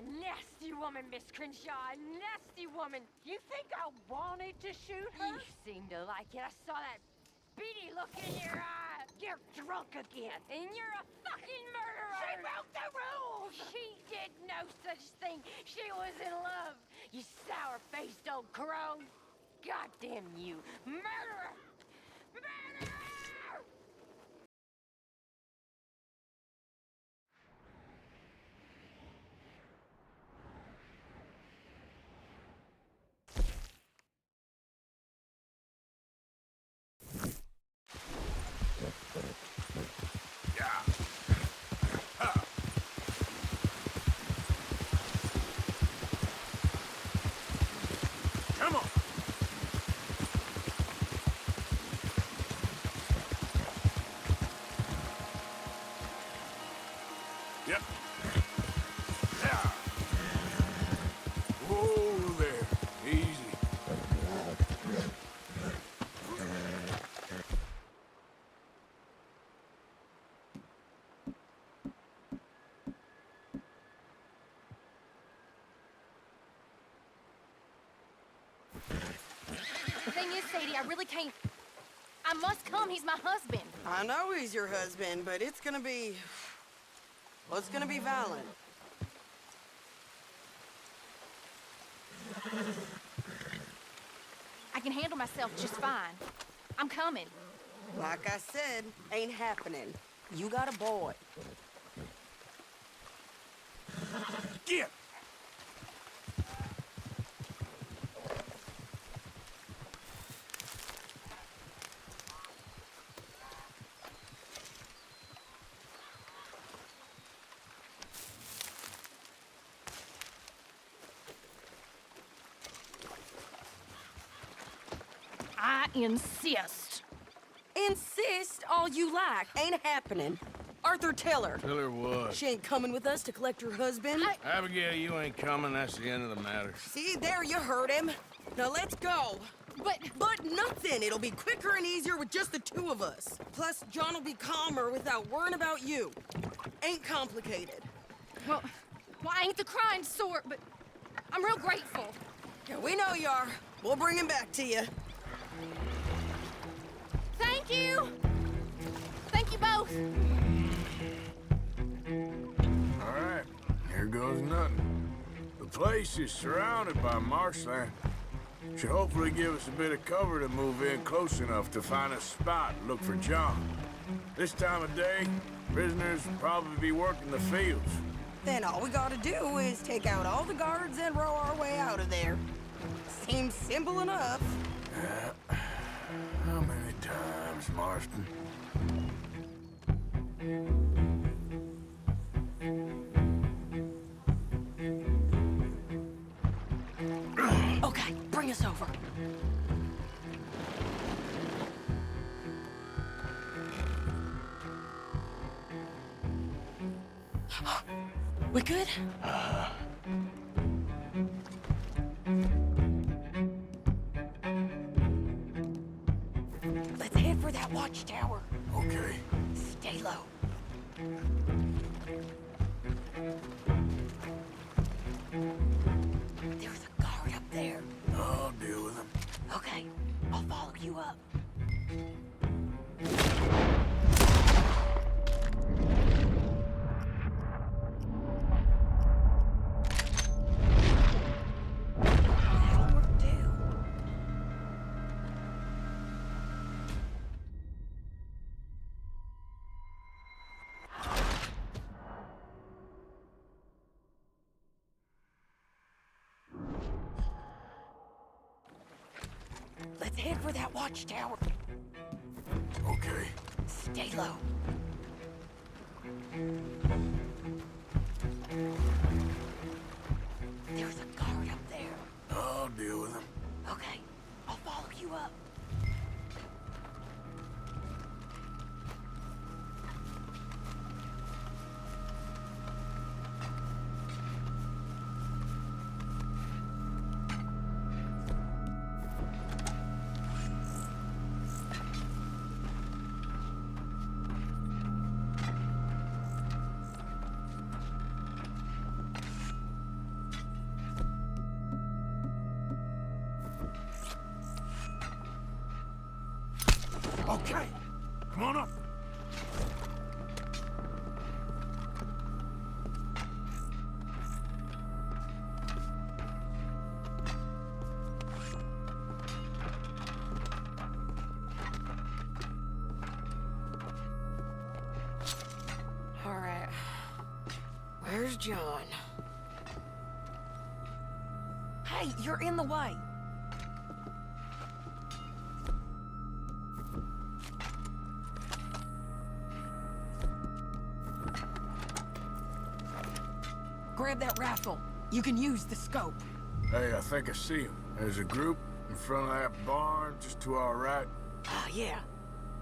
a nasty woman, Miss Crenshaw. A nasty woman. You think I wanted to shoot her? You seem to like it. I saw that beady look in your eye. You're drunk again. And you're a fucking murderer. She broke the rules. She did no such thing. She was in love. You sour-faced old crow. Goddamn you. Murderer! Murderer! Come on. Yep. Yeah. Whoa there. Easy. The thing is, Sadie, I really can't... I must come. He's my husband. I know he's your husband, but it's gonna be... Well, it's gonna be violent. I can handle myself just fine. I'm coming. Like I said, ain't happening. You got a boy. Get. I insist. Insist all you like. Ain't happening. Arthur, tell her. Tell her what? She ain't coming with us to collect her husband. Abigail, you ain't coming. That's the end of the matter. See, there you heard him. Now let's go. But nothing. It'll be quicker and easier with just the two of us. Plus, John will be calmer without worrying about you. Ain't complicated. Well, I ain't the crying sort, but I'm real grateful. Yeah, we know you are. We'll bring him back to you. Thank you. Thank you both. All right. Here goes nothing. The place is surrounded by marshland. Should hopefully give us a bit of cover to move in close enough to find a spot and look for John. This time of day, prisoners will probably be working the fields. Then all we gotta do is take out all the guards and row our way out of there. Seems simple enough. How many times, Marston? Okay, bring us over. We good? Let's head for that watchtower. Okay. Stay low. There's a guard up there. I'll deal with him. Okay, I'll follow you up. That'll work too. Let's head for that watchtower. Okay. Stay low. There's a guard up there. I'll deal with him. Okay, I'll follow you up. Okay, come on up. All right. Where's John? Hey, you're in the way. Grab that rifle. You can use the scope. Hey, I think I see him. There's a group in front of that barn, just to our right. Ah, yeah.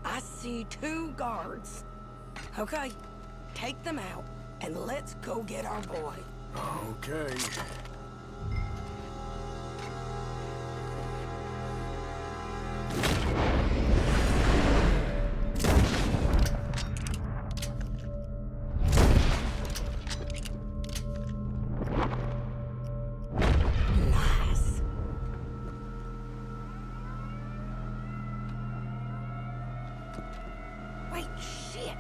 I see 2 guards. Okay, take them out, and let's go get our boy. Okay. Nice. Wait, shit.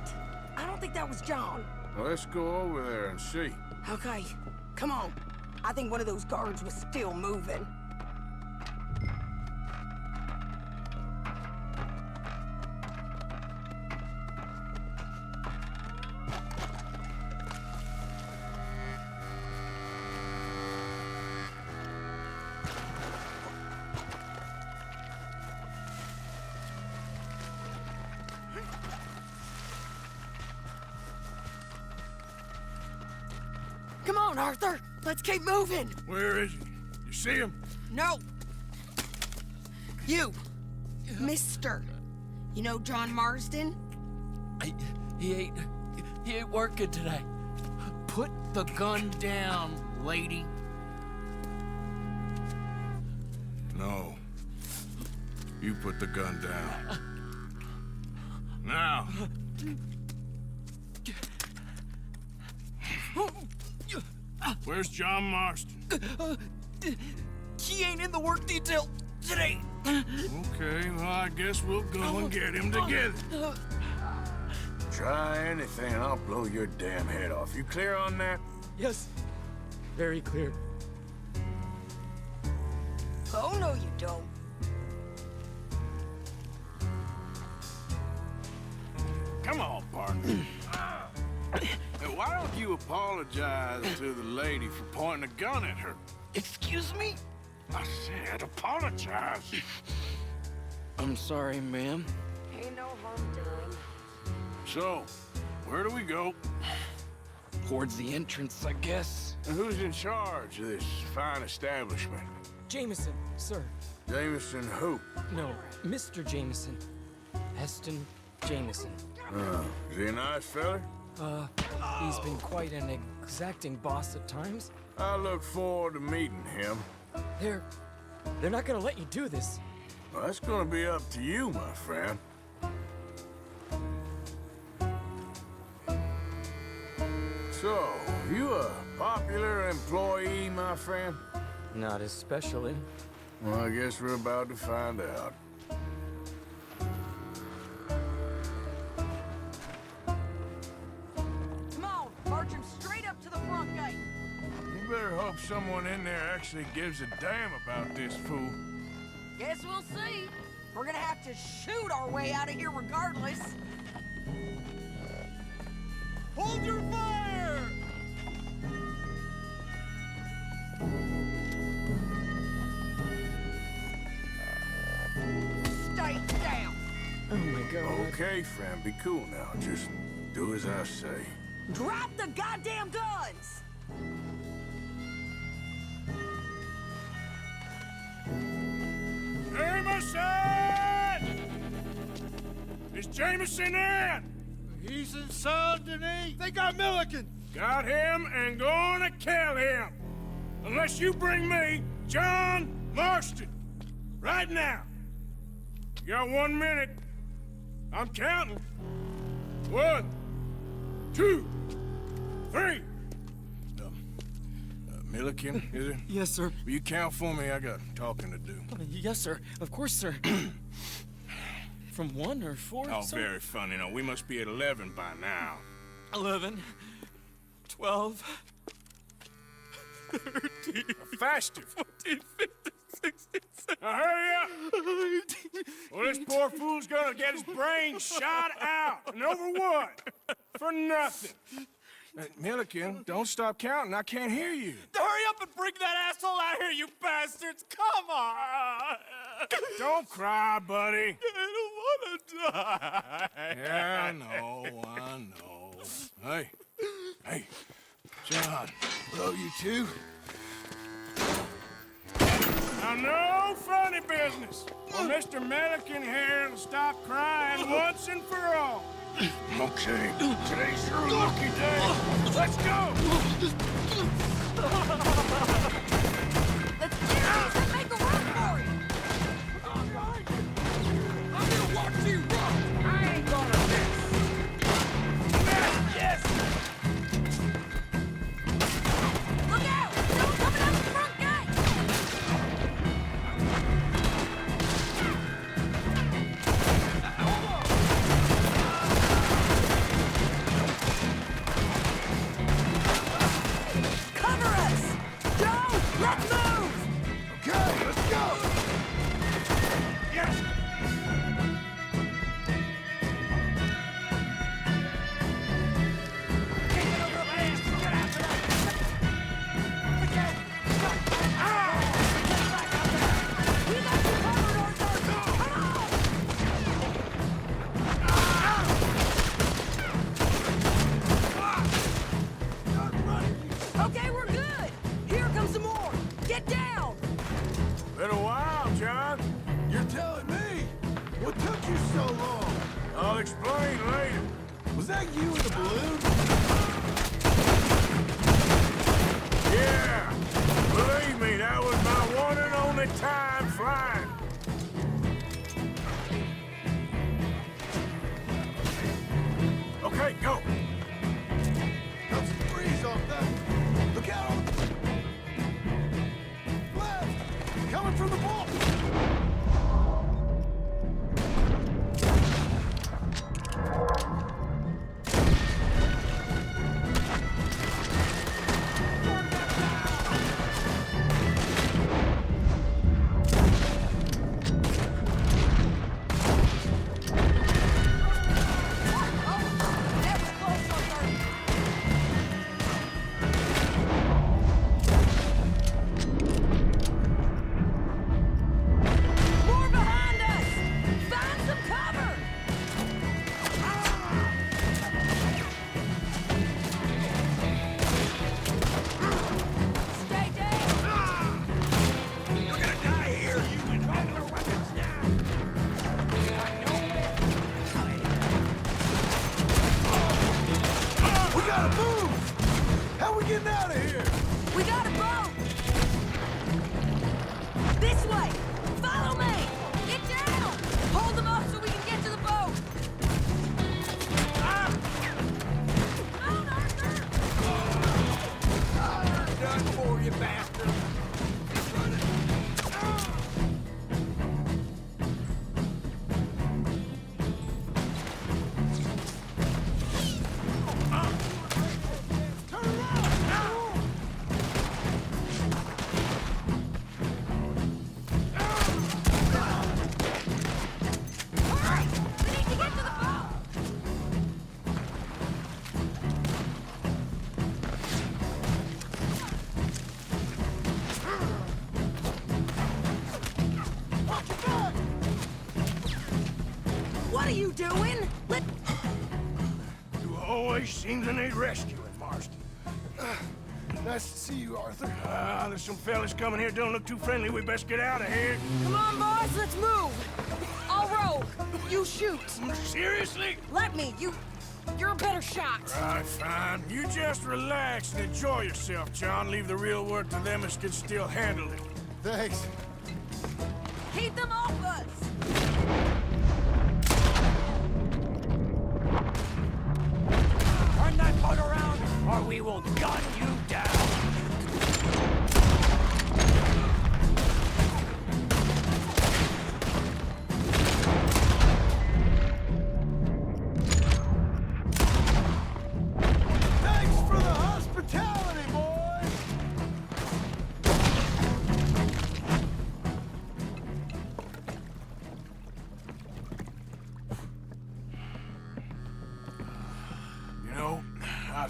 I don't think that was John. Well, let's go over there and see. Okay, come on. I think one of those guards was still moving. Come on, Arthur. Let's keep moving. Where is he? You see him? No. You. Mister. You know John Marsden? He ain't working today. Put the gun down, lady. No. You put the gun down. Now. Where's John Marston? He ain't in the work detail today. Okay, well, I guess we'll go and get him together. Try anything, I'll blow your damn head off. You clear on that? Yes, very clear. Oh, no, you don't. Come on, partner. Hey, why don't you apologize to the lady for pointing a gun at her? Excuse me? I said apologize. I'm sorry, ma'am. Ain't no harm done. So, where do we go? Towards the entrance, I guess. And who's in charge of this fine establishment? Jameson, sir. Jameson who? No, Mr. Jameson. Heston Jameson. Is he a nice fella? He's been quite an exacting boss at times. I look forward to meeting him. They're not gonna let you do this. Well, that's gonna be up to you, my friend. So, you a popular employee, my friend? Not especially. Well, I guess we're about to find out. Come on, march him straight up to the front gate. You better hope someone in there actually gives a damn about this fool. Guess we'll see. We're gonna have to shoot our way out of here regardless. Hold your fire! Stay down. Oh my god. Okay, friend, be cool now. Just do as I say. Drop the goddamn guns! Jameson! Is Jameson in? He's in Saint Denis. They got Milliken. Got him and gonna kill him. Unless you bring me John Marston. Right now. You got 1 minute. I'm counting. 1, 2, 3. Milliken, is it? Yes, sir. Will you count for me? I got talking to do. Yes, sir. Of course, sir. from 1 or 4. Oh, very funny. No, we must be at 11 by now. 11, 12, 13, Faster. 14, 15, 16, 17. Now hurry up! Well, this poor fool's gonna get his brains shot out. And over what? For nothing. Milliken, don't stop counting. I can't hear you. Hurry up and bring that asshole out here, you bastards! Come on! Don't cry, buddy. I don't want to die. Yeah, I know. Hey, John, hello, you two. Now, no funny business. Well, Mr. Milliken here will stop crying once and for all. Okay, today's your lucky day. Let's go! Let's get out and make a run for it! I'm gonna watch you run! I ain't gonna miss. Yes! Look out! Someone coming out the front gate! Cover us! Joe, let's move! Okay, let's go! Yes! We got you covered, Arthur! Come on! Okay, we're good! Here comes some more! Get down! Been a while, John. You're telling me? What took you so long? I'll explain later. Was that you in the balloon? Yeah, believe me, that was my one and only time flying. Okay, go. Got some breeze off that. Look out on the left! Coming from the ball! That was close, Arthur! More behind us! Find some cover! Stay down! You're gonna die here! You and all your weapons now! We gotta move! How we getting out of here? We got a boat! This way! Follow me! Get down! Hold them up so we can get to the boat! Come on, Arthur! Done for you, bastard! Turn around! Hurry! We need to get to the boat! What are you doing? Let... You always seem to need rescuing, Marston. Nice to see you, Arthur. There's some fellas coming here. Don't look too friendly. We best get out of here. Come on, boys, let's move! I'll rogue. You shoot. Seriously? Let me. You're a better shot. Right, fine. You just relax and enjoy yourself, John. Leave the real work to them as can still handle it. Thanks. Keep them off us. Turn that boat around, or we will gun you down.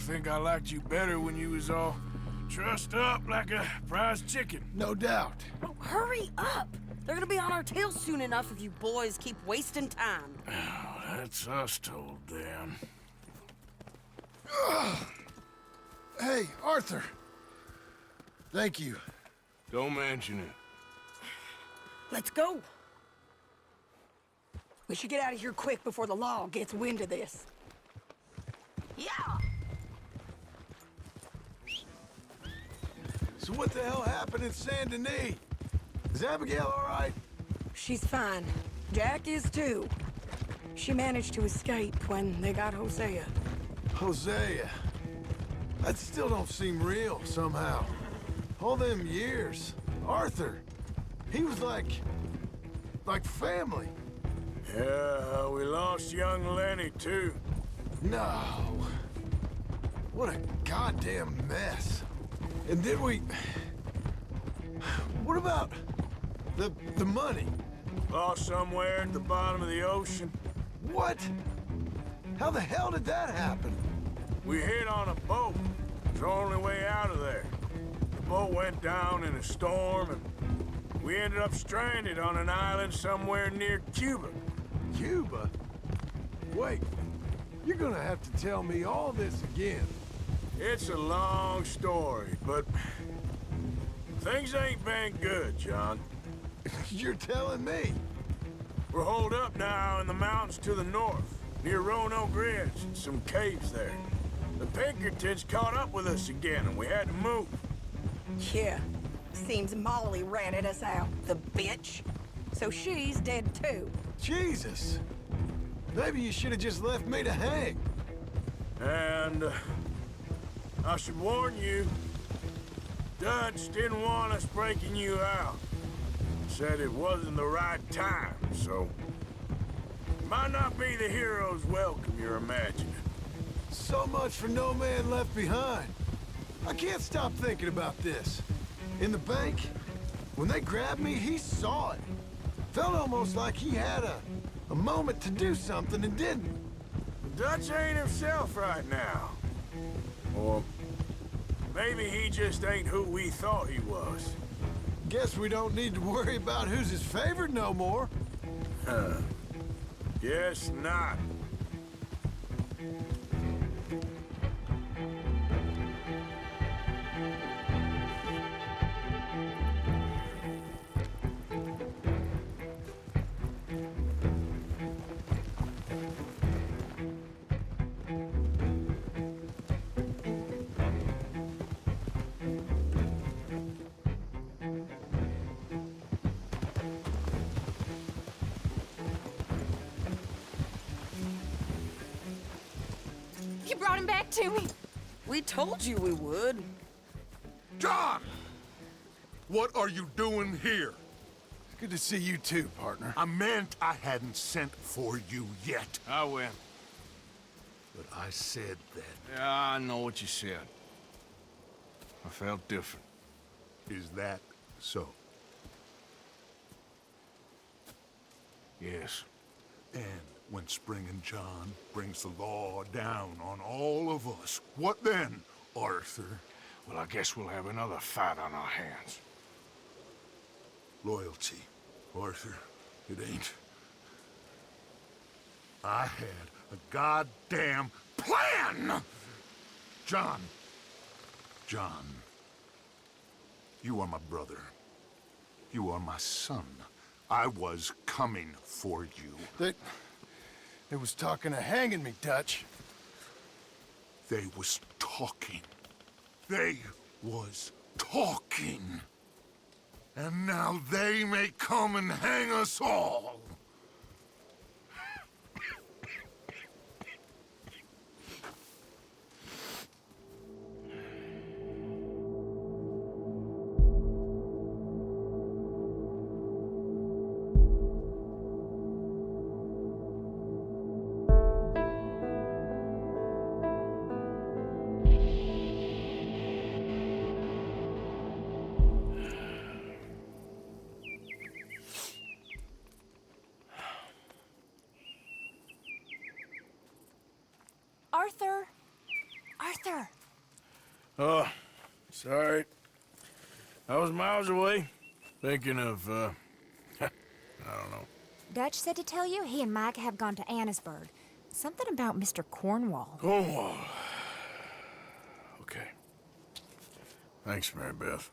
think I liked you better when you was all trussed up like a prize chicken. No doubt. Oh, hurry up! They're gonna be on our tails soon enough if you boys keep wasting time. Oh, that's us told them. Hey, Arthur. Thank you. Don't mention it. Let's go. We should get out of here quick before the law gets wind of this. Yeah! So what the hell happened in Saint Denis? Is Abigail all right? She's fine. Jack is too. She managed to escape when they got Hosea. Hosea. That still don't seem real, somehow. All them years. Arthur. He was like family. Yeah, we lost young Lenny, too. No. What a goddamn mess. And then what about the money? Lost somewhere at the bottom of the ocean. What? How the hell did that happen? We hit on a boat. It's the only way out of there. The boat went down in a storm, and we ended up stranded on an island somewhere near Cuba. Cuba? Wait, you're gonna have to tell me all this again. It's a long story, but things ain't been good, John. You're telling me? We're holed up now in the mountains to the north, near Roanoke Ridge, and some caves there. The Pinkertons caught up with us again, and we had to move. Yeah. Seems Molly ratted us out, the bitch. So she's dead too. Jesus! Maybe you should have just left me to hang. And I should warn you, Dutch didn't want us breaking you out. Said it wasn't the right time, so might not be the hero's welcome you're imagining. So much for no man left behind. I can't stop thinking about this. In the bank, when they grabbed me, he saw it. Felt almost like he had a moment to do something and didn't. Dutch ain't himself right now. Or maybe he just ain't who we thought he was. Guess we don't need to worry about who's his favorite no more. Guess not. You brought him back to me. We told you we would. John! What are you doing here? Good to see you too, partner. I meant I hadn't sent for you yet. I win. But I said that. Yeah, I know what you said. I felt different. Is that so? Yes. And when Spring and John brings the law down on all of us, what then, Arthur? Well, I guess we'll have another fight on our hands. Loyalty, Arthur, it ain't. I had a goddamn plan! John, you are my brother. You are my son. I was coming for you. They was talking of hanging me, Dutch. They was talking. They was talking. And now they may come and hang us all. Arthur, Arthur! Oh, sorry. I was miles away, thinking of, I don't know. Dutch said to tell you he and Mike have gone to Annisburg. Something about Mr. Cornwall. Cornwall. Okay. Thanks, Mary Beth.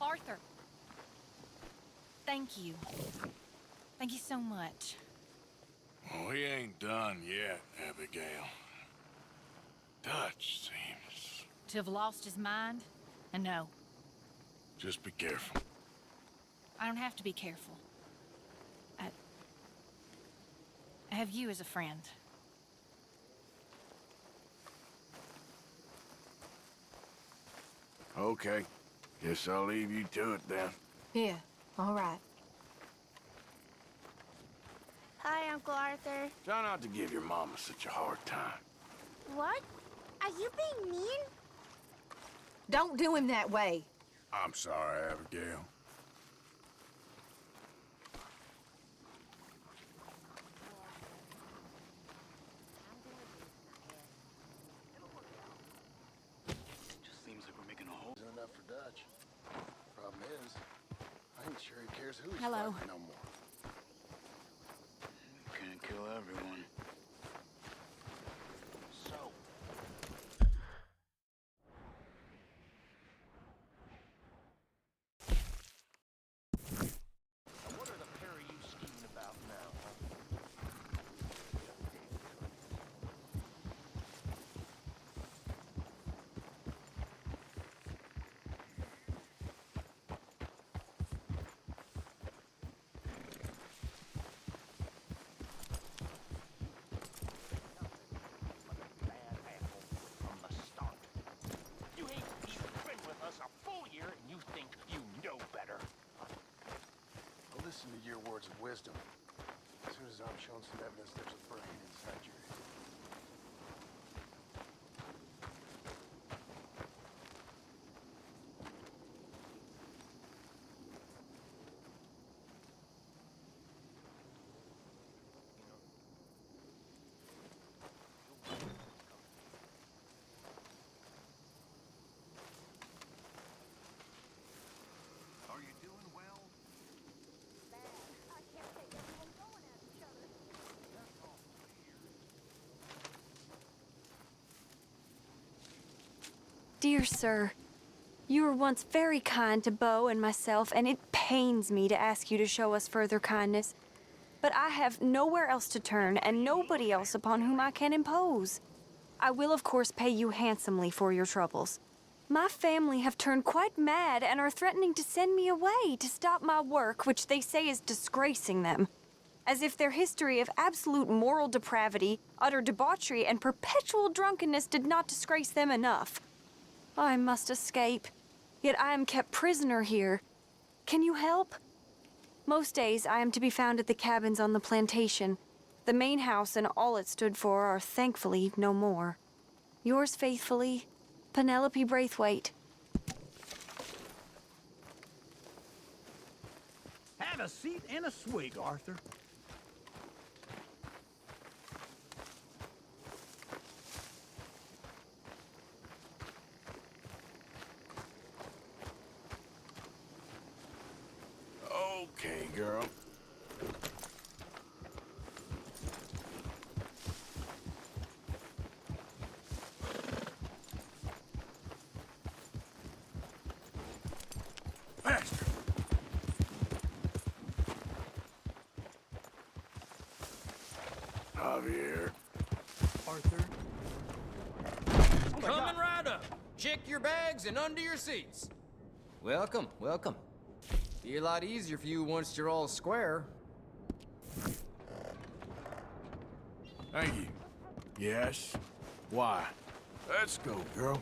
Arthur. Thank you. Thank you so much. Oh, he ain't done yet, Abigail. Dutch seems... To have lost his mind? And no, Just be careful. I don't have to be careful. I have you as a friend. Okay. Guess I'll leave you to it then. Yeah, all right. Hi, Uncle Arthur. Try not to give your mama such a hard time. What? Are you being mean? Don't do him that way. I'm sorry, Abigail. Just seems like we're making a hole. Isn't enough for Dutch. Problem is, I ain't sure he cares who he's Hello. fighting no more. Can't kill everyone. So, What are the pair of you scheming about now? Bad apple from the start. You ain't even been with us a full year and you think you know better. I'll listen to your words of wisdom. As soon as I'm shown some evidence there's a brain inside your head. Are you doing well? Dear sir, you were once very kind to Beau and myself, and it pains me to ask you to show us further kindness. But I have nowhere else to turn, and nobody else upon whom I can impose. I will, of course, pay you handsomely for your troubles. My family have turned quite mad and are threatening to send me away to stop my work, which they say is disgracing them. As if their history of absolute moral depravity, utter debauchery, and perpetual drunkenness did not disgrace them enough. I must escape, yet I am kept prisoner here. Can you help? Most days I am to be found at the cabins on the plantation. The main house and all it stood for are thankfully no more. Yours faithfully, Penelope Braithwaite. Have a seat and a swig, Arthur. Okay, girl. Faster. Javier. Arthur. Coming right up. Check your bags and under your seats. Welcome, welcome. Be a lot easier for you once you're all square. Thank you. Yes? Why? Let's go, girl.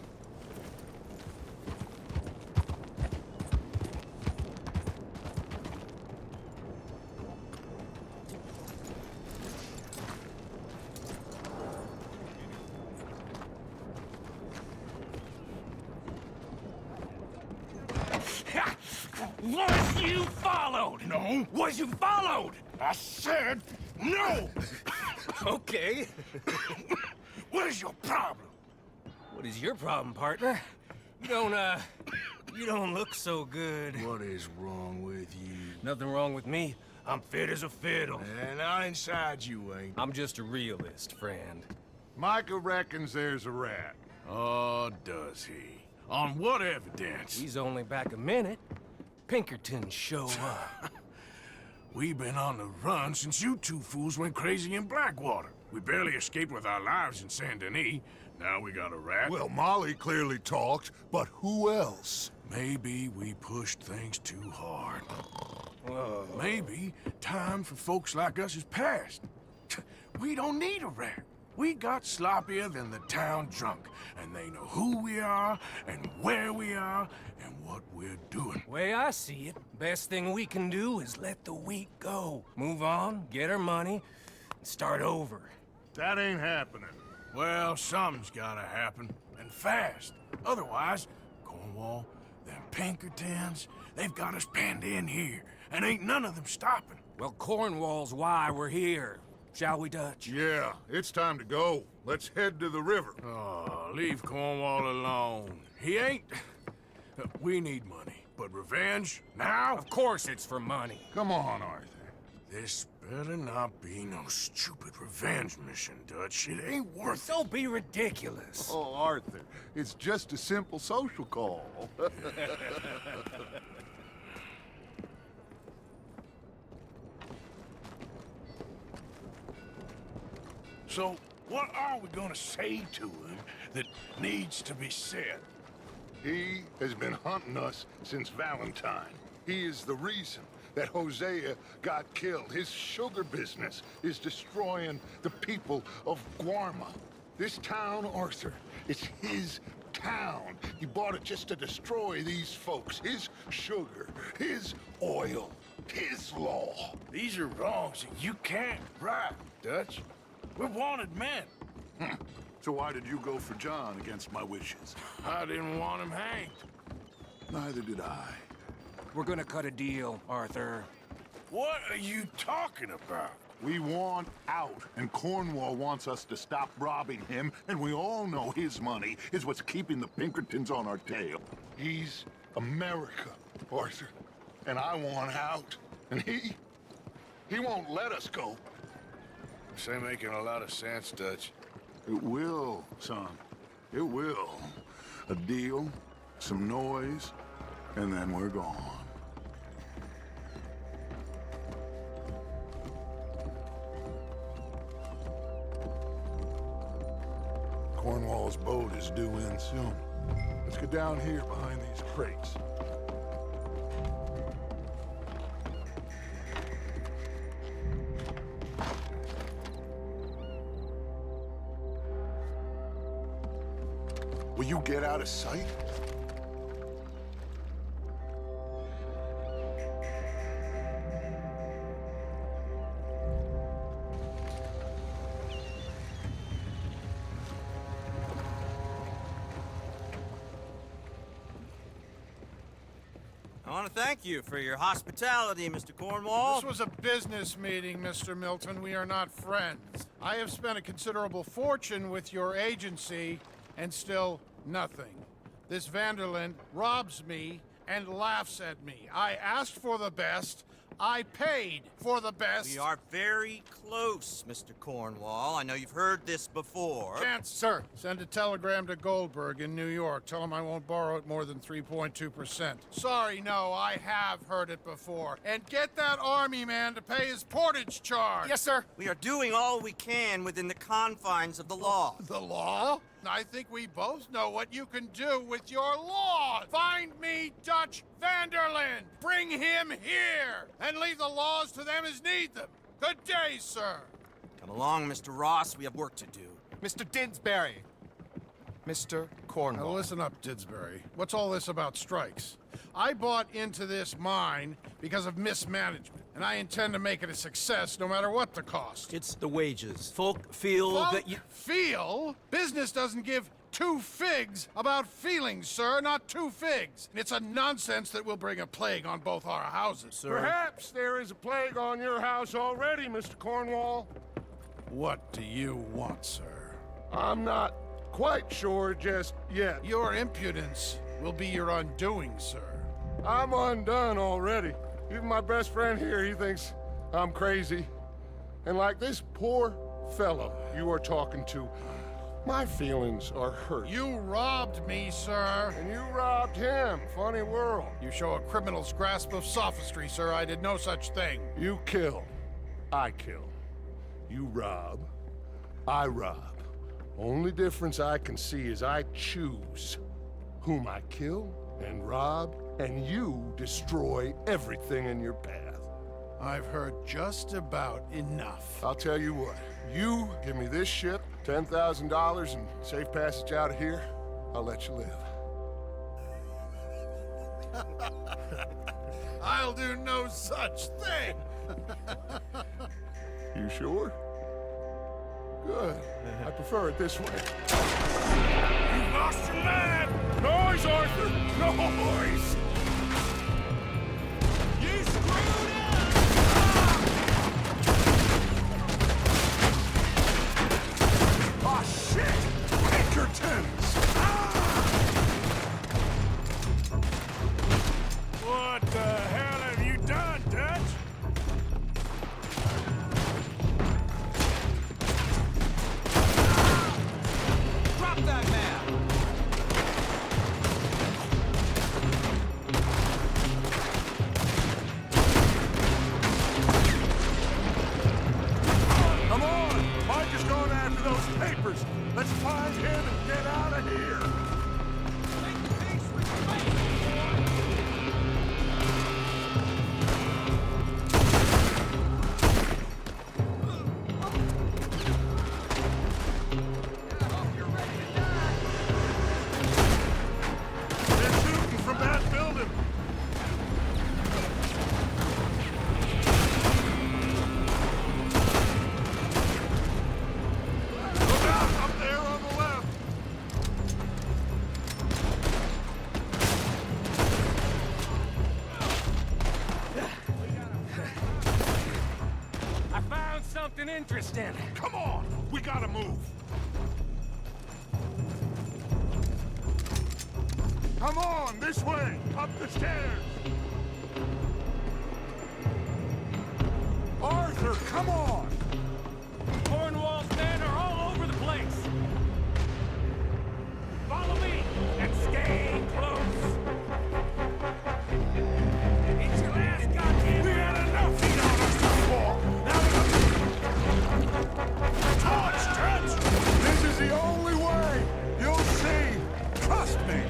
Once you fall No. Was you followed? I said no. Okay. What is your problem? What is your problem, partner? You don't look so good. What is wrong with you? Nothing wrong with me. I'm fit as a fiddle. And not inside you ain't. I'm just a realist, friend. Micah reckons there's a rat. Oh, does he? On what evidence? He's only back a minute. Pinkerton show up. We've been on the run since you two fools went crazy in Blackwater. We barely escaped with our lives in Saint Denis. Now we got a rat. Well, Molly clearly talked, but who else? Maybe we pushed things too hard. Whoa. Maybe time for folks like us is past. We don't need a rat. We got sloppier than the town drunk, and they know who we are, and where we are, and what we're doing. Way I see it, best thing we can do is let the week go. Move on, get our money, and start over. That ain't happening. Well, something's gotta happen, and fast. Otherwise, Cornwall, them Pinkertons, they've got us penned in here, and ain't none of them stopping. Well, Cornwall's why we're here. Shall we, Dutch? Yeah, it's time to go. Let's head to the river. Oh, leave Cornwall alone. He ain't... We need money, but revenge, now? Of course it's for money. Come on, Arthur. This better not be no stupid revenge mission, Dutch. It ain't worth it. Don't be ridiculous. Oh, Arthur, it's just a simple social call. So, what are we gonna say to him that needs to be said? He has been hunting us since Valentine. He is the reason that Hosea got killed. His sugar business is destroying the people of Guarma. This town, Arthur, it's his town. He bought it just to destroy these folks. His sugar, his oil, his law. These are wrongs that you can't right, Dutch. We're wanted men. So why did you go for John against my wishes? I didn't want him hanged. Neither did I. We're gonna cut a deal, Arthur. What are you talking about? We want out, and Cornwall wants us to stop robbing him, and we all know his money is what's keeping the Pinkertons on our tail. He's America, Arthur, and I want out. And he won't let us go. This ain't making a lot of sense, Dutch. It will, son. It will. A deal, some noise, and then we're gone. Cornwall's boat is due in soon. Let's get down here behind these crates. Will you get out of sight? I want to thank you for your hospitality, Mr. Cornwall. This was a business meeting, Mr. Milton. We are not friends. I have spent a considerable fortune with your agency, and still nothing. This Vanderland robs me and laughs at me. I asked for the best. I paid for the best. We are very close, Mr. Cornwall. I know you've heard this before. Chance, sir, send a telegram to Goldberg in New York. Tell him I won't borrow it more than 3.2%. Sorry, no, I have heard it before. And get that army man to pay his portage charge. Yes, sir. We are doing all we can within the confines of the law. The law? I think we both know what you can do with your law. Find me Dutch Vanderland. Bring him here. And leave the laws to them as need them. Good day, sir. Come along, Mr. Ross. We have work to do. Mr. Didsbury. Mr. Cornwall. Now listen up, Didsbury. What's all this about strikes? I bought into this mine because of mismanagement. and I intend to make it a success no matter what the cost. It's the wages. Folk feel that you... Feel? Business doesn't give two figs about feelings, sir, not two figs. It's a nonsense that will bring a plague on both our houses, sir. Perhaps there is a plague on your house already, Mr. Cornwall. What do you want, sir? I'm not quite sure just yet. Your impudence will be your undoing, sir. I'm undone already. Even my best friend here, he thinks I'm crazy. And like this poor fellow you are talking to, my feelings are hurt. You robbed me, sir. And you robbed him. Funny world. You show a criminal's grasp of sophistry, sir. I did no such thing. You kill. I kill. You rob. I rob. Only difference I can see is I choose whom I kill and rob, and you destroy everything in your path. I've heard just about enough. I'll tell you what. You give me this ship, $10,000 and safe passage out of here, I'll let you live. I'll do no such thing. You sure? Good. I prefer it this way. You lost your man! Noise, Arthur! Noise! You screwed up! Ah, shit! Pinkertons! What the hell have you done, Dutch? Drop that man! Come on! Mike is going after those papers. Let's find him and get out of here. They're shooting from that building. Look out up there on the left. I found something interesting. Come on, we gotta move. Come on, this way, up the stairs. Arthur, come on. Cornwall's men are all over the place. Follow me and stay close. It's your last goddamn... We had enough heat on us before. Now touch, touch. This is the only way. You'll see. Trust me.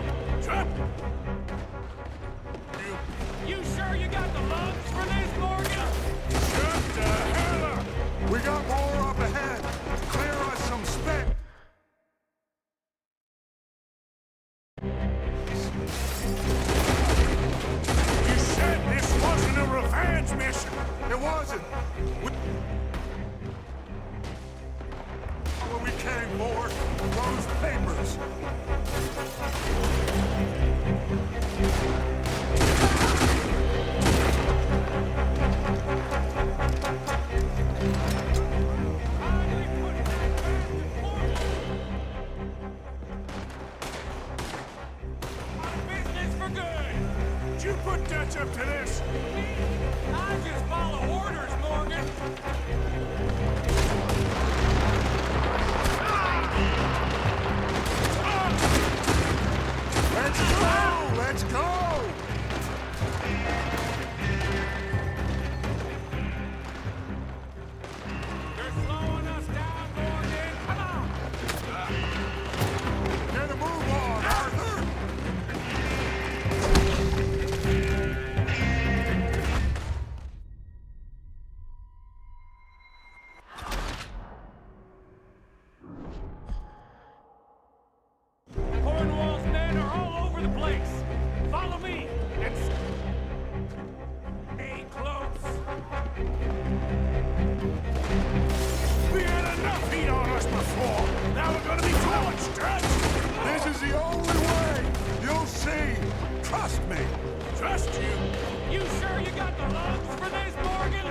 You sure you got the lungs for this, Morgan? Shut the hell up. We got more up ahead. Clear us some space. You said this wasn't a revenge mission. It wasn't. What we came for, those papers. Business for good. Did you put Dutch up to this? I just follow orders, Morgan. Let's go! Let's go! You're slowing us down, Morgan. Come on. Get a move on, Arthur! before. Now we're gonna be going stretch. This is the only way. You'll see. Trust me. Trust you? You sure you got the lungs for this, Morgan?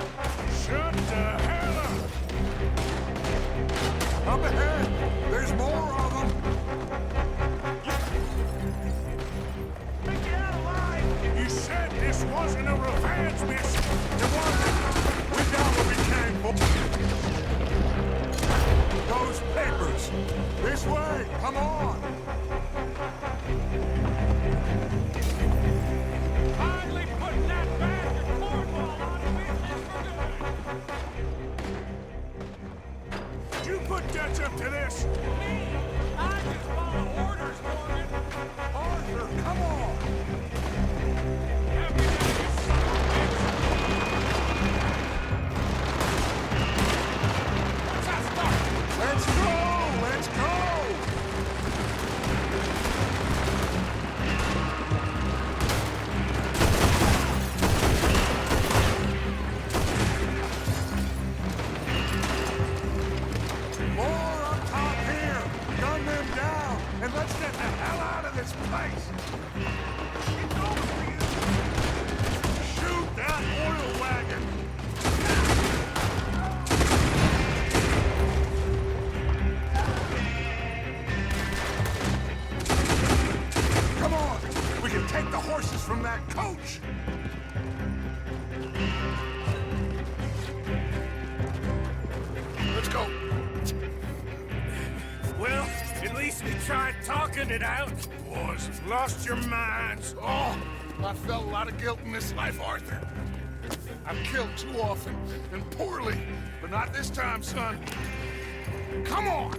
Shut the hell up. Up ahead. There's more of them. Make it out alive. You said this wasn't a revenge mission. It wasn't. We got what we came for. Those papers. This way. Come on. Finally putting that bastard Cornwall out of business for good. You put Dutch up to this. Me? I just follow orders, Morgan. Arthur, come on. Let's go! Let's go! More up top here! Gun them down! And let's get the hell out of this place! It's over for you! Shoot that oil wagon! Come on! We can take the horses from that coach! Let's go! Well, at least we tried talking it out. Boys have lost your minds. Oh, I felt a lot of guilt in this life, Arthur. I've killed too often, and poorly, but not this time, son. Come on!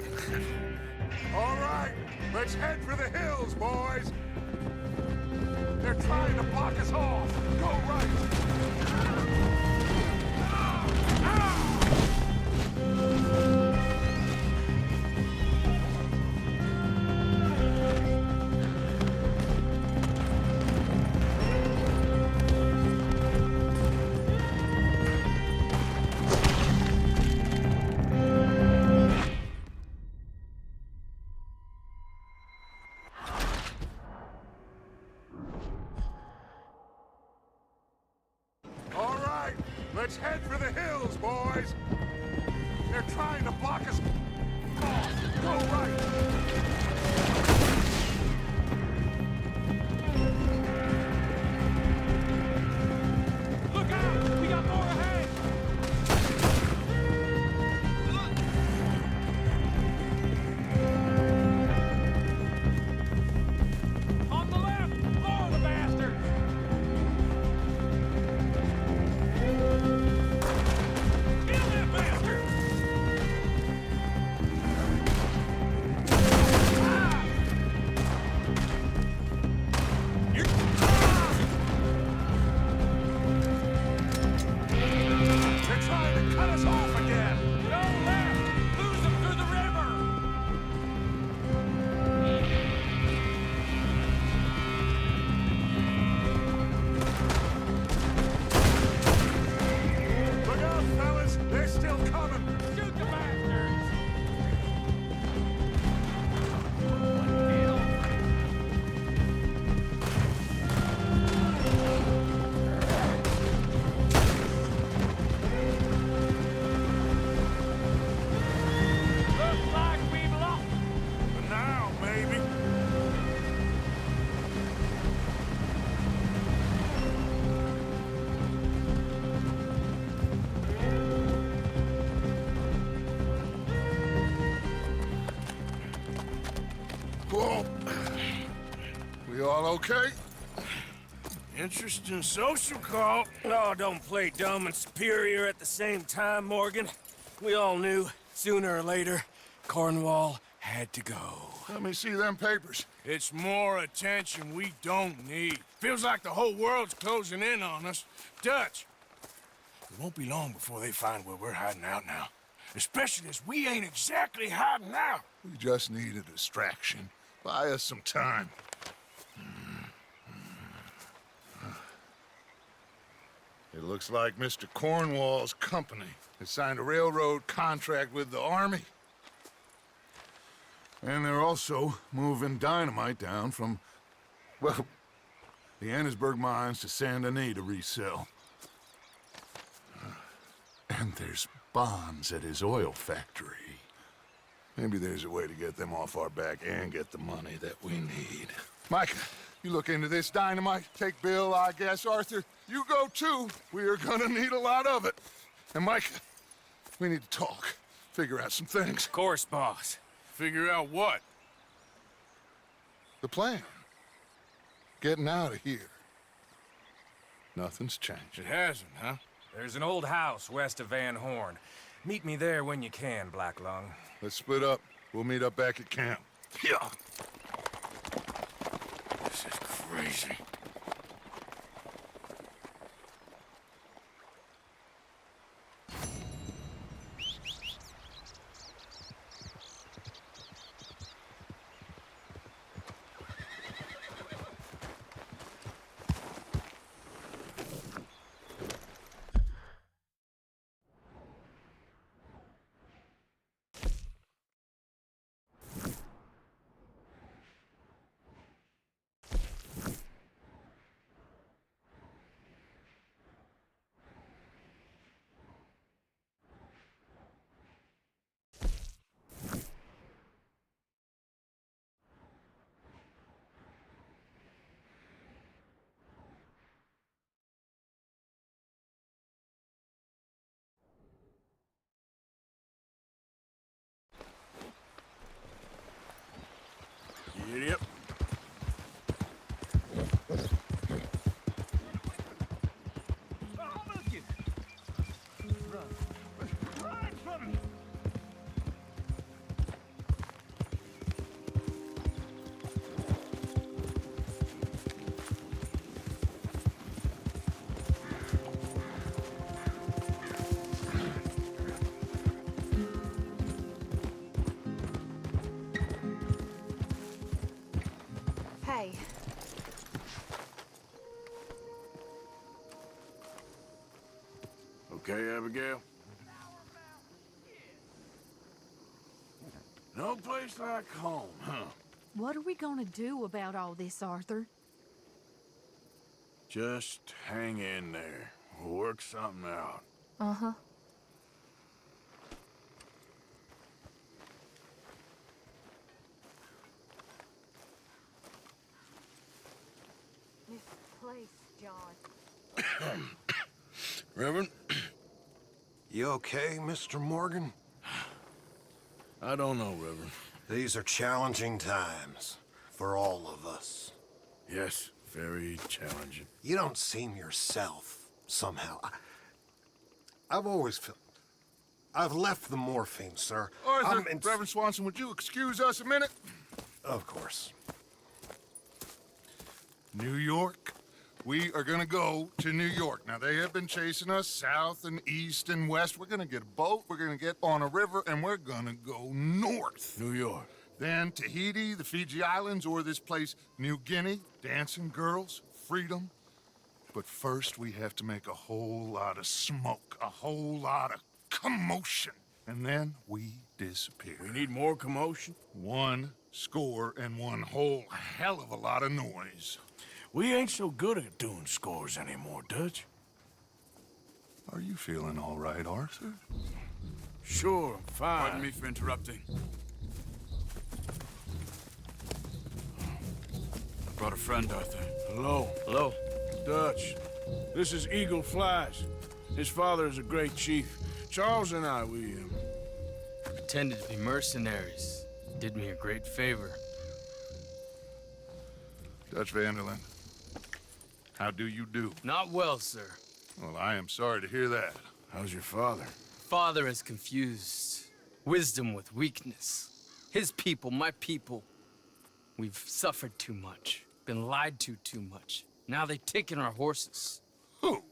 All right, let's head for the hills, boys. They're trying to block us off. Go right. All right, let's head for the hills, boys. They're trying to block us off. Go right. Look out! We got more ahead! On the left! More of the bastards! Kill that bastard! They're trying to cut us off again. Go left! Lose them through the river! Look out, fellas. They're still coming. Shoot the bastards! Looks like we've lost them. For now, maybe. Whoa. We all okay? Interesting social call. Oh, don't play dumb and superior at the same time, Morgan. We all knew, sooner or later, Cornwall had to go. Let me see them papers. It's more attention we don't need. Feels like the whole world's closing in on us. Dutch, it won't be long before they find where we're hiding out now. Especially as we ain't exactly hiding out. We just need a distraction. Buy us some time. It looks like Mr. Cornwall's company has signed a railroad contract with the Army. And they're also moving dynamite down from, well, the Annesburg mines to Saint Denis to resell. And there's bonds at his oil factory. Maybe there's a way to get them off our back and get the money that we need. Mike, you look into this dynamite. Take Bill, I guess. Arthur, you go too. We are gonna need a lot of it. And Mike, we need to talk. Figure out some things. Of course, boss. Figure out what? The plan. Getting out of here. Nothing's changed. It hasn't, huh? There's an old house west of Van Horn. Meet me there when you can, Black Lung. Let's split up. We'll meet up back at camp. Yeah. This is crazy. Yep. Hey. Okay, Abigail? No place like home, huh? What are we gonna do about all this, Arthur? Just hang in there. We'll work something out. Uh-huh. This place, John. Reverend? You okay, Mr. Morgan? I don't know, Reverend. These are challenging times for all of us. Yes, very challenging. You don't seem yourself, somehow. I've always felt... I've left the morphine, sir. Arthur, Reverend Swanson, would you excuse us a minute? Of course. New York. We are gonna go to New York. Now, they have been chasing us south and east and west. We're gonna get a boat, we're gonna get on a river, and we're gonna go north. New York. Then Tahiti, the Fiji Islands, or this place, New Guinea, dancing girls, freedom. But first, we have to make a whole lot of smoke, a whole lot of commotion. And then we disappear. We need more commotion? 1 score and 1 whole hell of a lot of noise. We ain't so good at doing scores anymore, Dutch. Are you feeling all right, Arthur? Sure, I'm fine. Pardon me for interrupting. I brought a friend, Arthur. Hello. Hello. Dutch. This is Eagle Flies. His father is a great chief. Charles and I, we pretended to be mercenaries. Did me a great favor. Dutch Vanderlyn, how do you do? Not well, sir. Well, I am sorry to hear that. How's your father? Father has confused wisdom with weakness. His people, my people, we've suffered too much, been lied to too much. Now they've taken our horses. Who?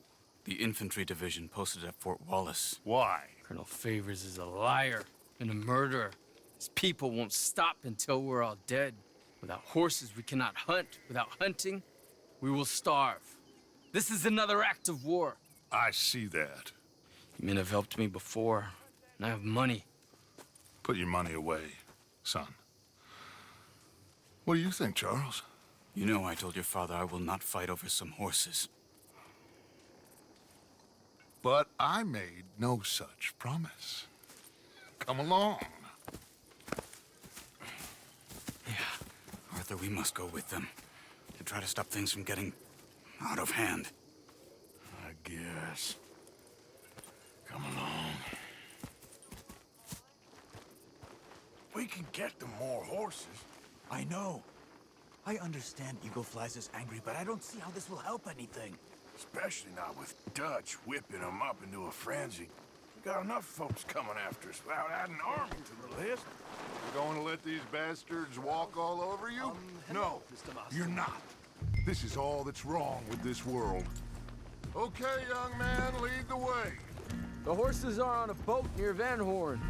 The infantry division posted at Fort Wallace. Why? Colonel Favors is a liar and a murderer. His people won't stop until we're all dead. Without horses, we cannot hunt. Without hunting, we will starve. This is another act of war. I see that. You men have helped me before, and I have money. Put your money away, son. What do you think, Charles? You know I told your father I will not fight over some horses. But I made no such promise. Come along. Arthur, we must go with them to try to stop things from getting out of hand. I guess. Come along. We can get them more horses. I know. I understand Eagle Flies is angry, but I don't see how this will help anything. Especially not with Dutch whipping them up into a frenzy. We got enough folks coming after us without adding an army to the list. You going to let these bastards walk all over you? No, you're not. This is all that's wrong with this world. Okay, young man, lead the way. The horses are on a boat near Van Horn.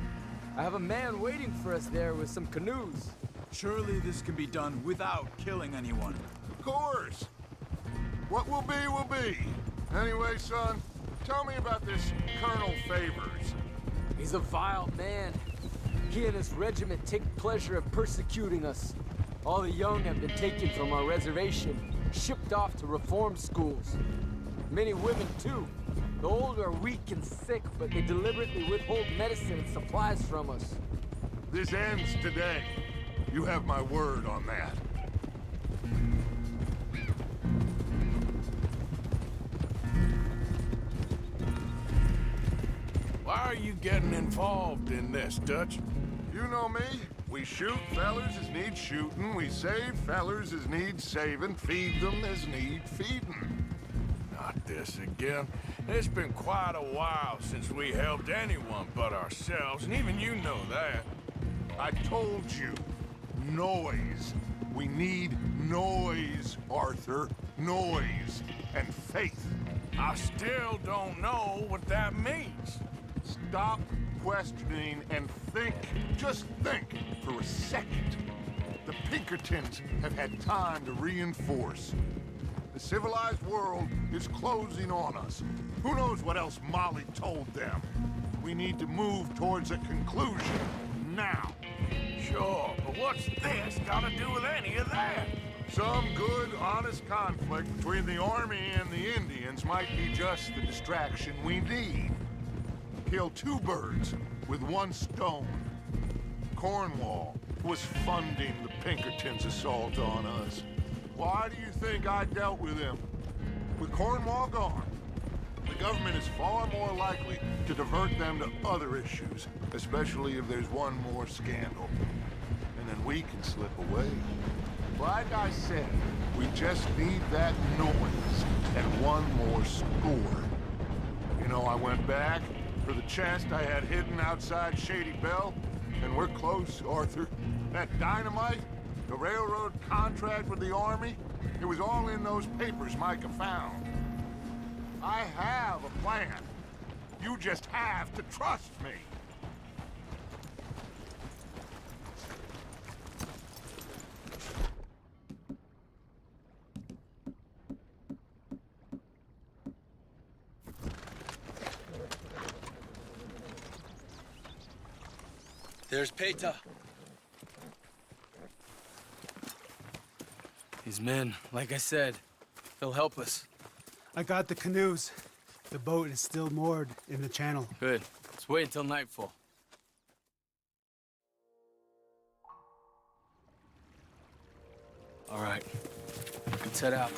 I have a man waiting for us there with some canoes. Surely this can be done without killing anyone. Of course. What will be, will be. Anyway, son, tell me about this Colonel Favors. He's a vile man. He and his regiment take pleasure in persecuting us. All the young have been taken from our reservation, shipped off to reform schools. Many women, too. The old are weak and sick, but they deliberately withhold medicine and supplies from us. This ends today. You have my word on that. Why are you getting involved in this, Dutch? You know me. We shoot fellers as need shooting. We save fellers as need saving. Feed them as need feeding. Not this again. It's been quite a while since we helped anyone but ourselves, and even you know that. I told you. Noise. We need noise, Arthur. Noise and faith. I still don't know what that means. Stop questioning and think. Just think for a second. The Pinkertons have had time to reinforce. The civilized world is closing on us. Who knows what else Molly told them? We need to move towards a conclusion now. Sure, but what's this got to do with any of that? Some good, honest conflict between the army and the Indians might be just the distraction we need. Kill two birds with one stone. Cornwall was funding the Pinkertons' assault on us. Why do you think I dealt with him? With Cornwall gone, the government is far more likely to divert them to other issues, especially if there's one more scandal. And then we can slip away. Like I said, we just need that noise and one more score. You know, I went back for the chest I had hidden outside Shady Bell, and we're close, Arthur. That dynamite, the railroad contract with the Army, it was all in those papers Micah found. I have a plan. You just have to trust me. There's Peta. These men, like I said, they'll help us. I got the canoes. The boat is still moored in the channel. Good. Let's wait until nightfall. All right. Let's head out.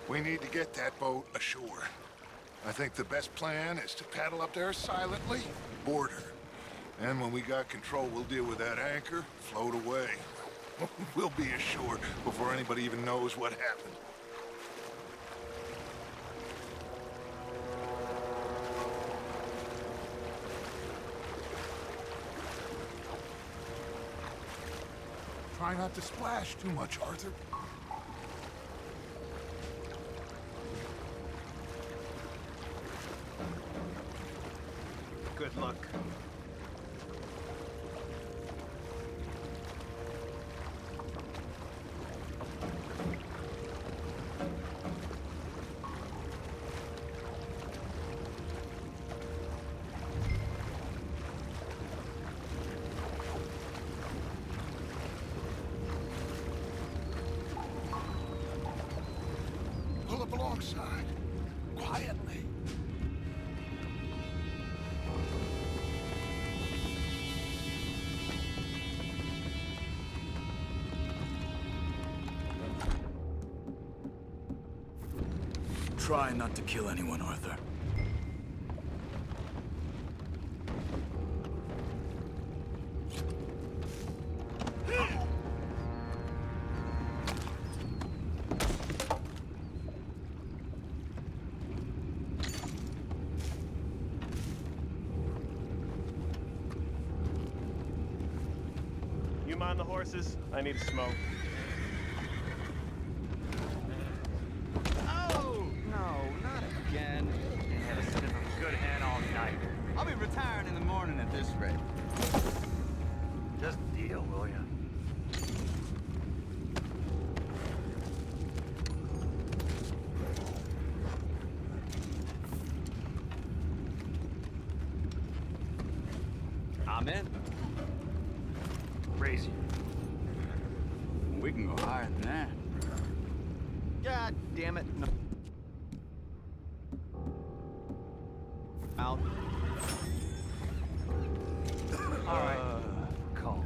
We need to get that boat ashore. I think the best plan is to paddle up there silently, board her. And when we got control, we'll deal with that anchor, float away. We'll be ashore before anybody even knows what happened. Try not to splash too much, Arthur. Good luck. dark side. Quietly. Try not to kill anyone, Arthur. You mind the horses? I need a smoke. Oh! No, not again. Ain't had a sniff of a good hen all night. I'll be retiring in the morning at this rate. Just deal, will ya? I'm in. Raise you. We can go higher than that. God damn it. No. Out. All right. Calm.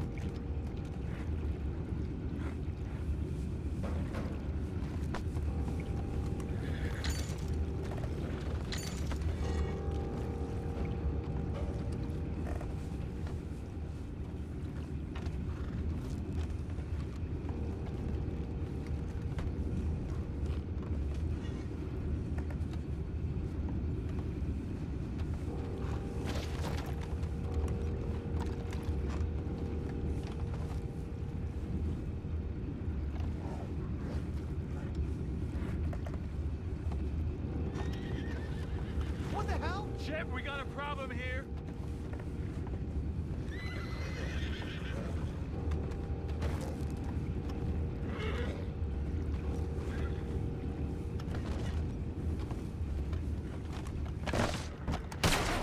What the hell? Shep, we got a problem here.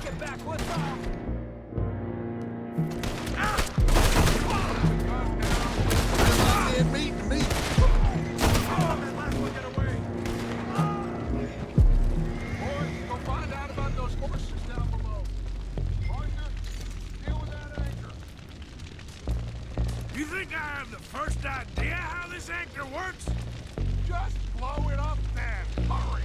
Get back, what's up? Boys, go find out about those horses down below. Arthur, deal with that anchor. You think I have the first idea how this anchor works? Just blow it up then. Hurry.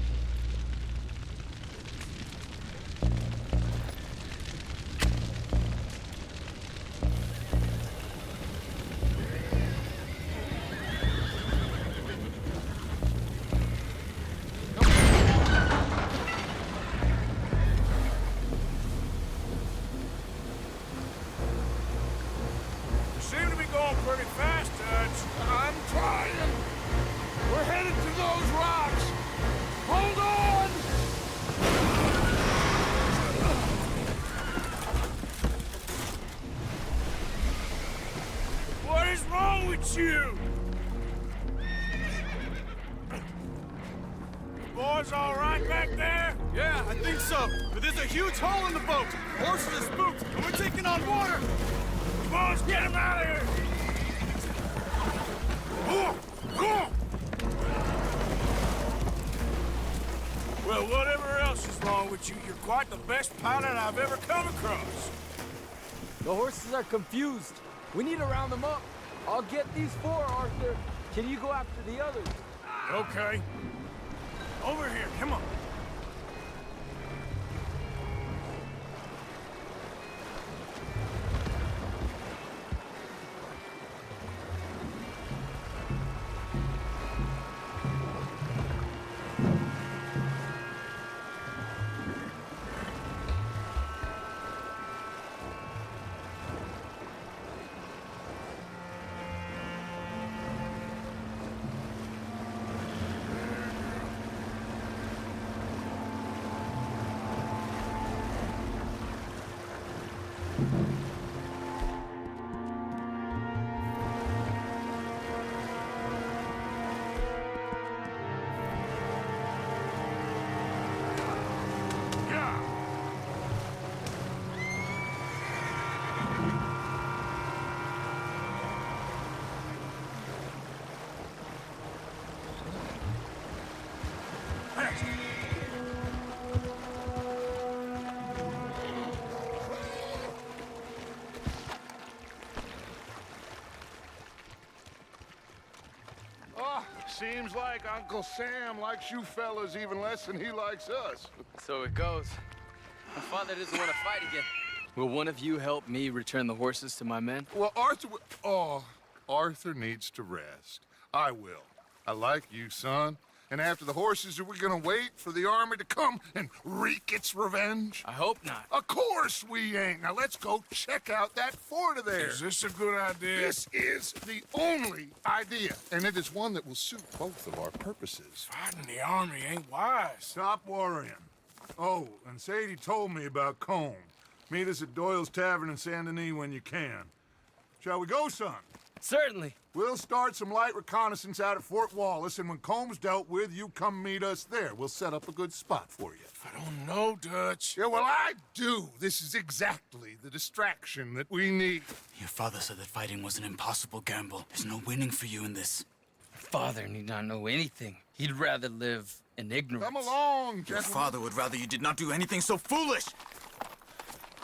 You seem to be going pretty fast, Dutch. I'm trying. We're headed to those rocks. Hold on! What is wrong with you? Boys all right back there? Yeah, I think so. But there's a huge hole in the boat. Horses are spooked, and we're taking on water. Boys, get him out of here! Well, whatever else is wrong with you, you're quite the best pilot I've ever come across. The horses are confused. We need to round them up. I'll get these four, Arthur. Can you go after the others? Okay. Over here, come on. Seems like Uncle Sam likes you fellas even less than he likes us. So it goes. My father doesn't want to fight again. Will one of you help me return the horses to my men? Well, Arthur needs to rest. I will. I like you, son. And after the horses, are we gonna wait for the army to come and wreak its revenge? I hope not. Of course we ain't. Now let's go check out that fort of theirs. Is this a good idea? This is the only idea, and it is one that will suit both of our purposes. Fighting the army ain't wise. Stop worrying. Oh, and Sadie told me about Combe. Meet us at Doyle's Tavern in Saint Denis when you can. Shall we go, son? Certainly. We'll start some light reconnaissance out at Fort Wallace, and when Combs dealt with, you come meet us there. We'll set up a good spot for you. I don't know, Dutch. Yeah, well, I do. This is exactly the distraction that we need. Your father said that fighting was an impossible gamble. There's no winning for you in this. Father need not know anything. He'd rather live in ignorance. Come along, Your gentlemen. father would rather you did not do anything so foolish.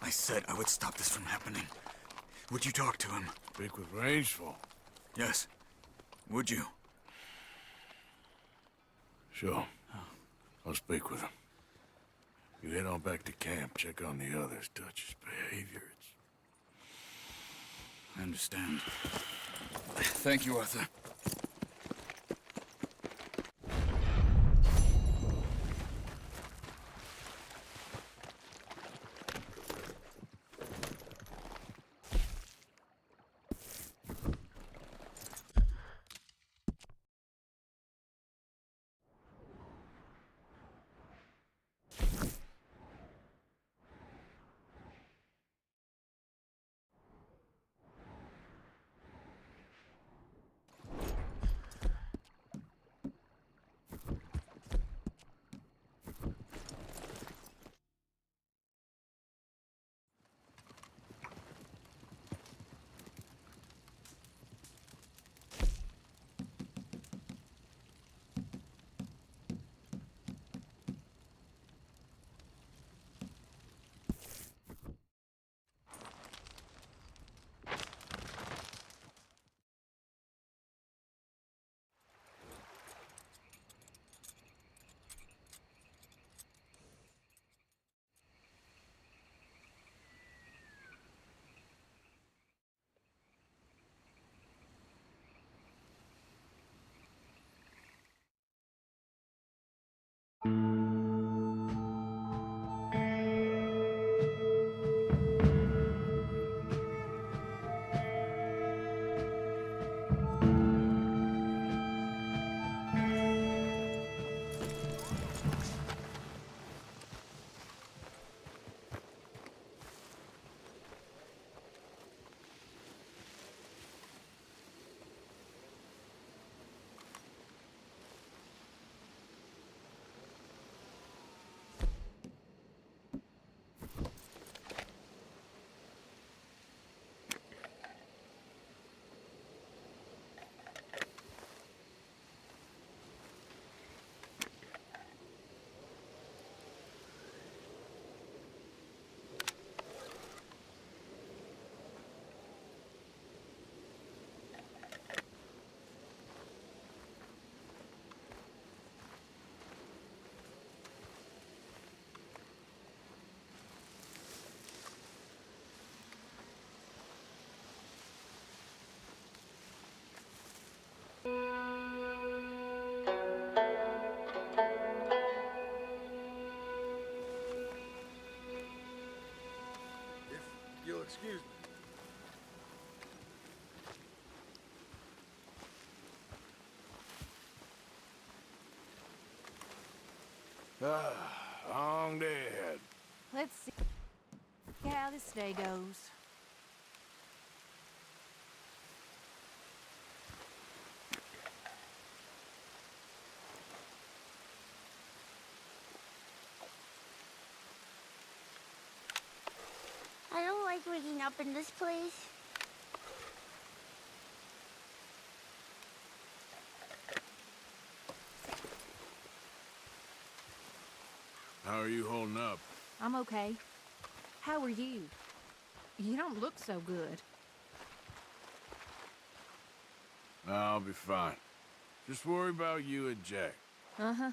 I said I would stop this from happening. Would you talk to him? Speak with Rangeful. Yes. Would you? Sure. I'll speak with him. You head on back to camp, check on the others. Dutch's behavior, I understand. Thank you, Arthur. If you'll excuse me. Long day ahead. Let's see how this day goes. I don't like waking up in this place. How are you holding up? I'm okay. How are you? You don't look so good. I'll be fine. Just worry about you and Jack. Uh-huh.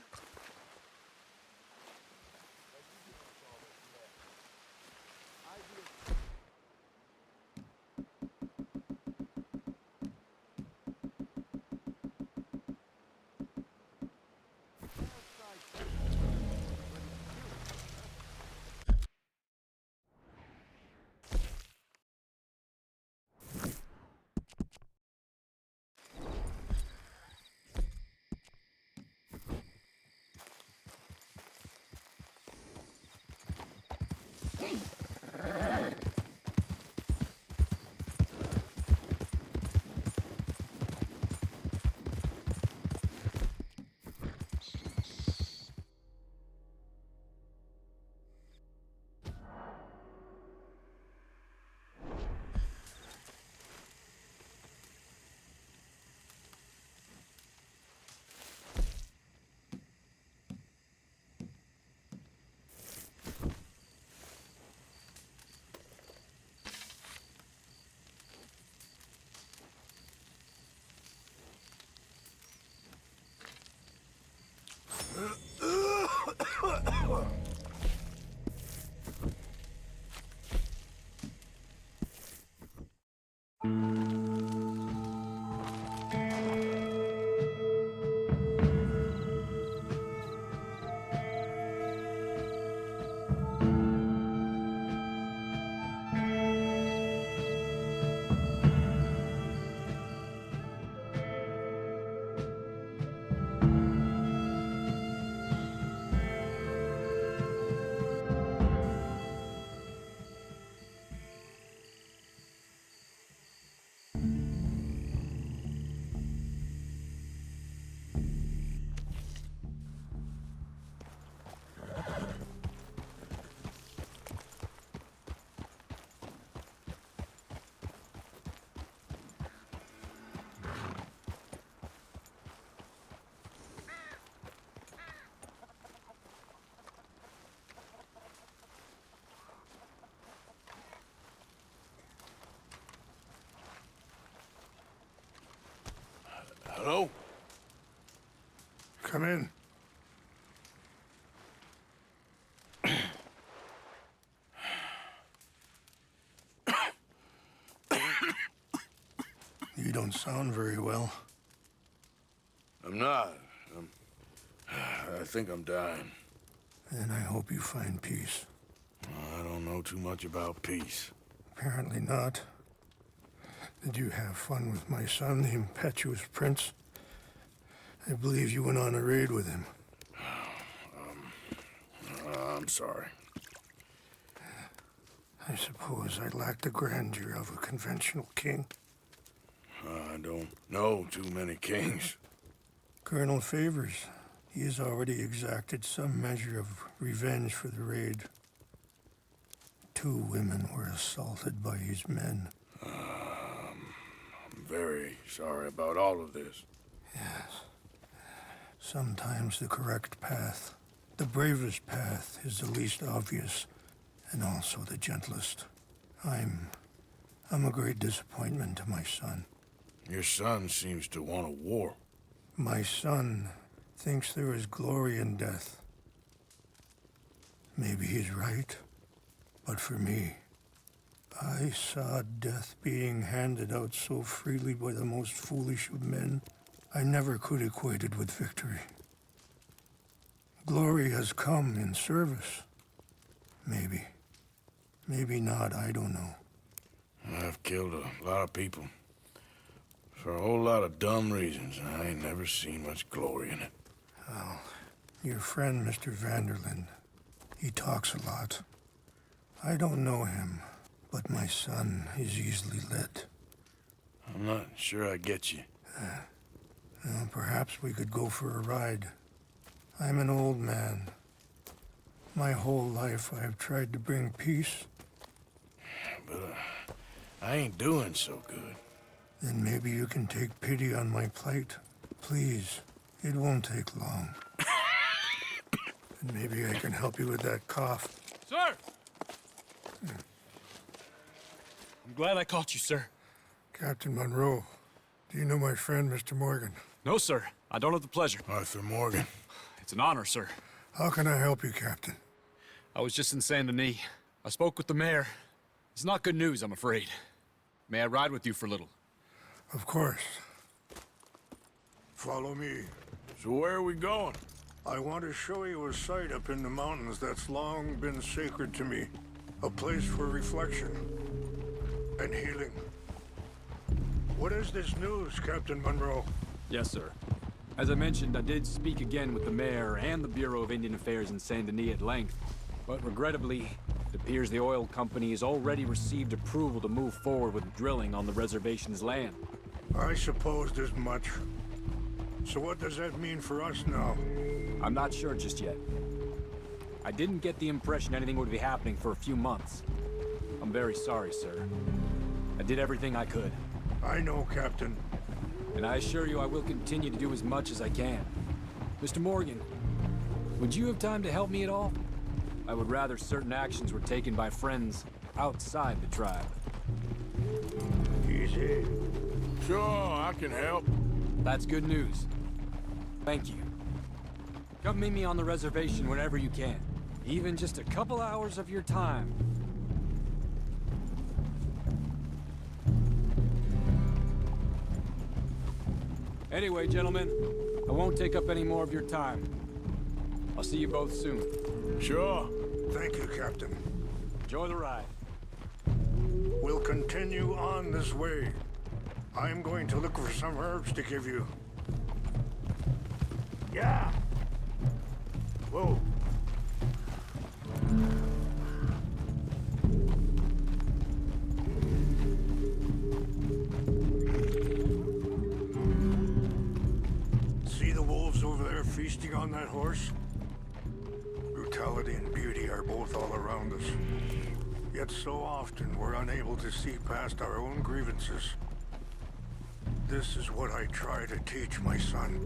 Hello? Come in. You don't sound very well. I'm not. I think I'm dying. And I hope you find peace. I don't know too much about peace. Apparently not. Did you have fun with my son, the impetuous prince? I believe you went on a raid with him. I'm sorry. I suppose I lack the grandeur of a conventional king. I don't know too many kings. Colonel Favors, he has already exacted some measure of revenge for the raid. 2 women were assaulted by his men. I'm very sorry about all of this. Yes. Sometimes the correct path, the bravest path, is the least obvious and also the gentlest. I'm a great disappointment to my son. Your son seems to want a war. My son thinks there is glory in death. Maybe he's right, but for me, I saw death being handed out so freely by the most foolish of men, I never could equate it with victory. Glory has come in service. Maybe. Maybe not, I don't know. I've killed a lot of people. For a whole lot of dumb reasons, and I ain't never seen much glory in it. Well, your friend, Mr. Vanderlyn, he talks a lot. I don't know him, but my son is easily led. I'm not sure I get you. Well, perhaps we could go for a ride. I'm an old man. My whole life I have tried to bring peace. But I ain't doing so good. Then maybe you can take pity on my plight. Please, it won't take long. And maybe I can help you with that cough. Sir! I'm glad I caught you, sir. Captain Monroe, do you know my friend, Mr. Morgan? No, sir. I don't have the pleasure. Arthur Morgan. It's an honor, sir. How can I help you, Captain? I was just in Saint Denis. I spoke with the mayor. It's not good news, I'm afraid. May I ride with you for a little? Of course. Follow me. So where are we going? I want to show you a site up in the mountains that's long been sacred to me. A place for reflection and healing. What is this news, Captain Monroe? Yes, sir. As I mentioned, I did speak again with the mayor and the Bureau of Indian Affairs in Saint Denis at length. But regrettably, it appears the oil company has already received approval to move forward with drilling on the reservation's land. I supposed as much. So what does that mean for us now? I'm not sure just yet. I didn't get the impression anything would be happening for a few months. I'm very sorry, sir. I did everything I could. I know, Captain. And I assure you I will continue to do as much as I can. Mr. Morgan, would you have time to help me at all? I would rather certain actions were taken by friends outside the tribe. Easy. Sure, I can help. That's good news. Thank you. Come meet me on the reservation whenever you can. Even just a couple hours of your time. Anyway, gentlemen, I won't take up any more of your time. I'll see you both soon. Sure. Thank you, Captain. Enjoy the ride. We'll continue on this way. I'm going to look for some herbs to give you. Yeah! Whoa. See the wolves over there feasting on that horse? Brutality and beauty are both all around us. Yet so often we're unable to see past our own grievances. This is what I try to teach my son.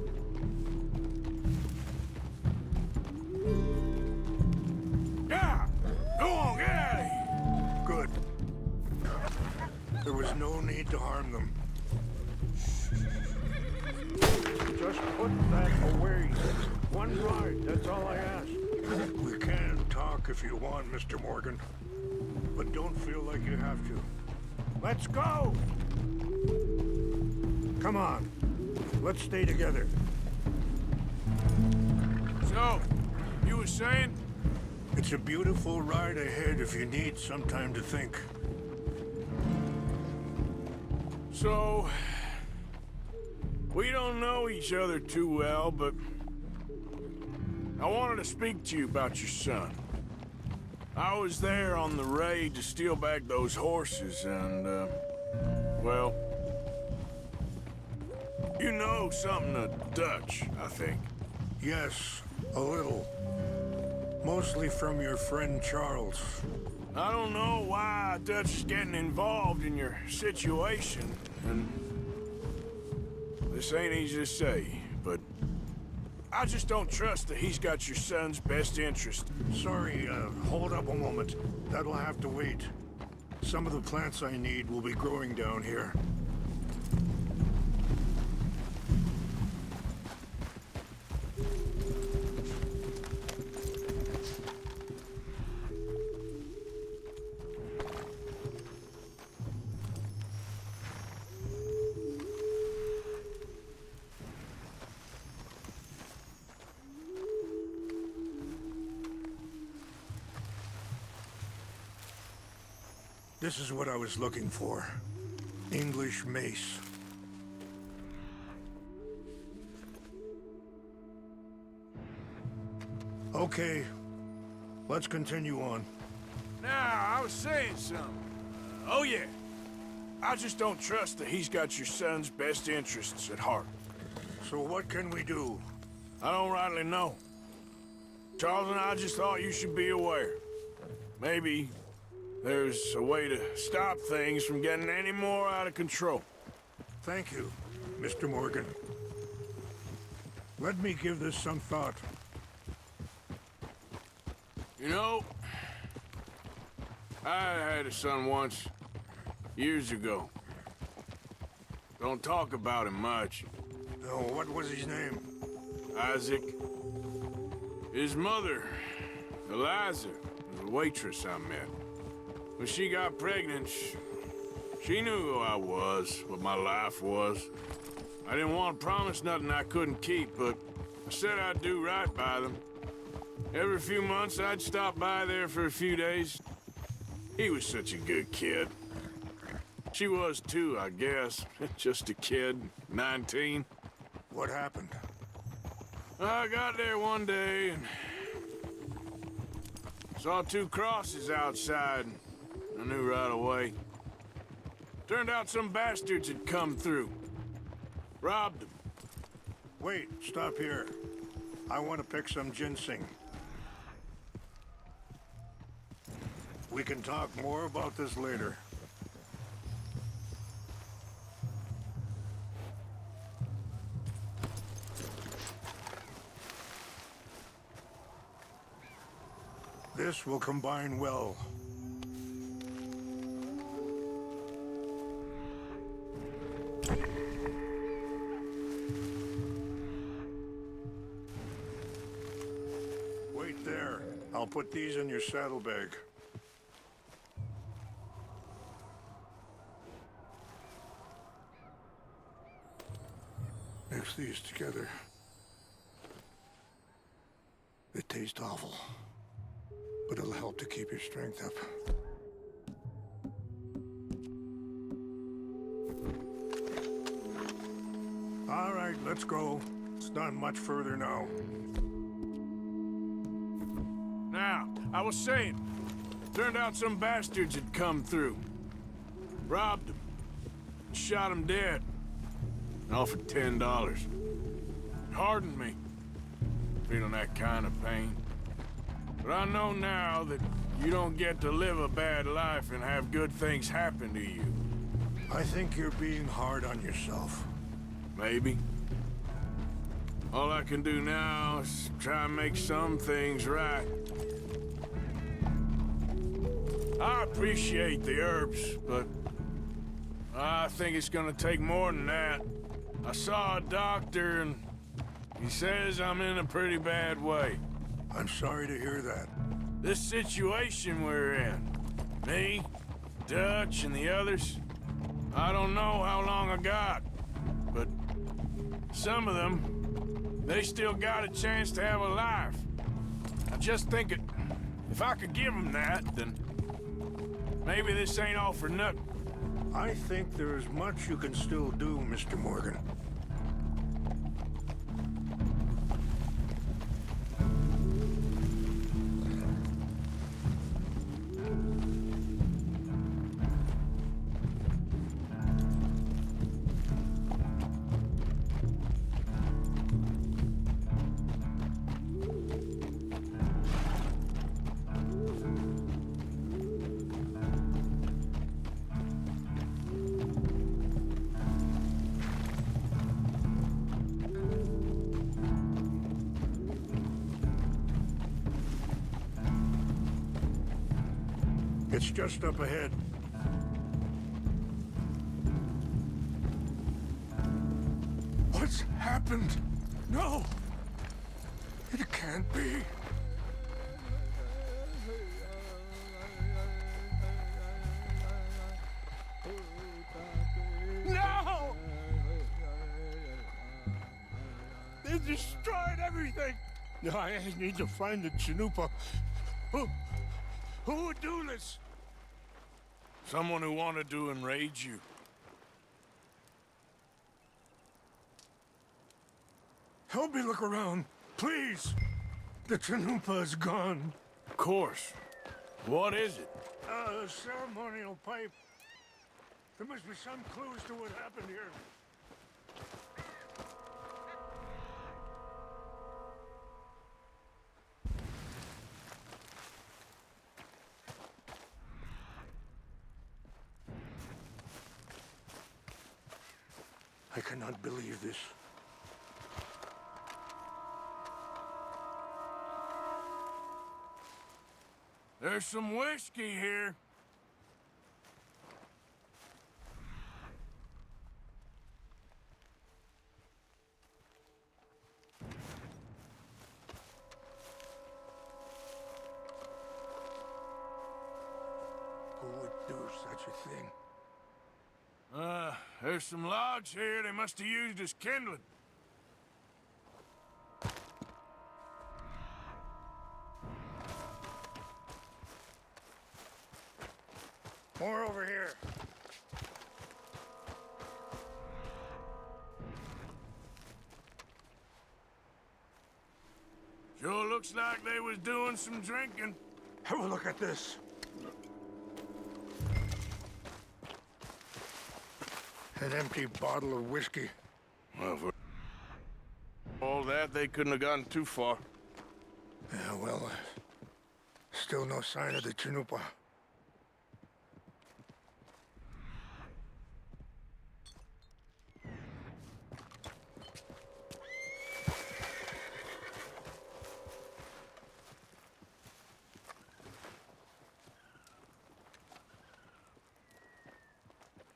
Yeah! Go on, get out of here! Good. There was no need to harm them. Just put that away. One ride, that's all I ask. We can talk if you want, Mr. Morgan. But don't feel like you have to. Let's go! Come on. Let's stay together. So, you were saying? It's a beautiful ride ahead if you need some time to think. So, we don't know each other too well, but I wanted to speak to you about your son. I was there on the raid to steal back those horses, and, well, you know something of Dutch, I think. Yes, a little. Mostly from your friend Charles. I don't know why Dutch is getting involved in your situation, and this ain't easy to say, but I just don't trust that he's got your son's best interest. Sorry, hold up a moment. That'll have to wait. Some of the plants I need will be growing down here. This is what I was looking for. English mace. Okay, let's continue on. Now, I was saying something. Oh, yeah. I just don't trust that he's got your son's best interests at heart. So what can we do? I don't rightly know. Charles and I just thought you should be aware. Maybe there's a way to stop things from getting any more out of control. Thank you, Mr. Morgan. Let me give this some thought. You know, I had a son once, years ago. Don't talk about him much. Oh, what was his name? Isaac. His mother, Eliza, was a waitress I met. When she got pregnant, she knew who I was, what my life was. I didn't want to promise nothing I couldn't keep, but I said I'd do right by them. Every few months, I'd stop by there for a few days. He was such a good kid. She was too, I guess. Just a kid, 19. What happened? I got there one day and saw two crosses outside. I knew right away. Turned out some bastards had come through. Robbed them. Wait, stop here. I want to pick some ginseng. We can talk more about this later. This will combine well. Wait there. I'll put these in your saddlebag. Mix these together. They taste awful, but it'll help to keep your strength up. All right, let's go. It's not much further now. Now, I was saying, turned out some bastards had come through. Robbed them. Shot them dead. And offered $10. Hardened me. Feeling that kind of pain. But I know now that you don't get to live a bad life and have good things happen to you. I think you're being hard on yourself. Maybe. All I can do now is try and make some things right. I appreciate the herbs, but I think it's gonna take more than that. I saw a doctor and he says I'm in a pretty bad way. I'm sorry to hear that. This situation we're in, me, Dutch, and the others, I don't know how long I got, but some of them, they still got a chance to have a life. I just think if I could give them that, then maybe this ain't all for nothing. I think there is much you can still do, Mr. Morgan. It's just up ahead. What's happened? No! It can't be. No! They destroyed everything! I need to find the Chanupa. Who would do this? Someone who wanted to enrage you. Help me look around, please. The Chanupa is gone. Of course. What is it? A ceremonial pipe. There must be some clues to what happened here. I cannot believe this. There's some whiskey here. a thing. There's some logs here they must have used as kindling. More over here. Sure looks like they was doing some drinking. Have a look at this. An empty bottle of whiskey. Well, for all that, they couldn't have gotten too far. Yeah, well, still no sign of the Chanupa.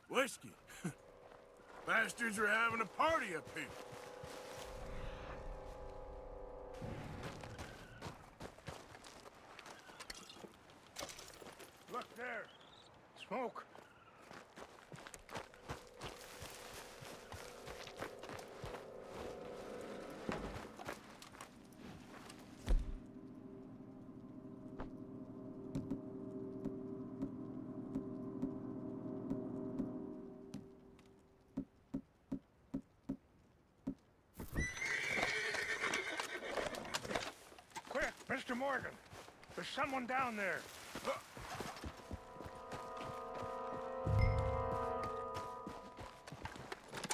Whiskey. Bastards are having a party up here. Look there. Smoke. Quick, Mr. Morgan. There's someone down there.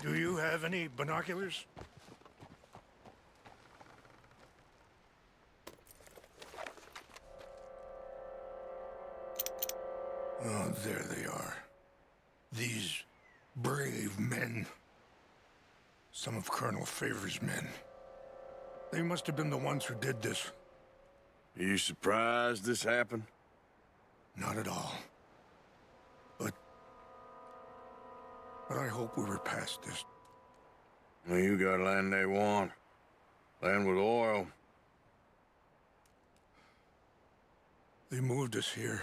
Do you have any binoculars? Oh, there they are. These brave men. Some of Colonel Favor's men. They must have been the ones who did this. Are you surprised this happened? Not at all. But I hope we were past this. Well, you got land they want. Land with oil. They moved us here.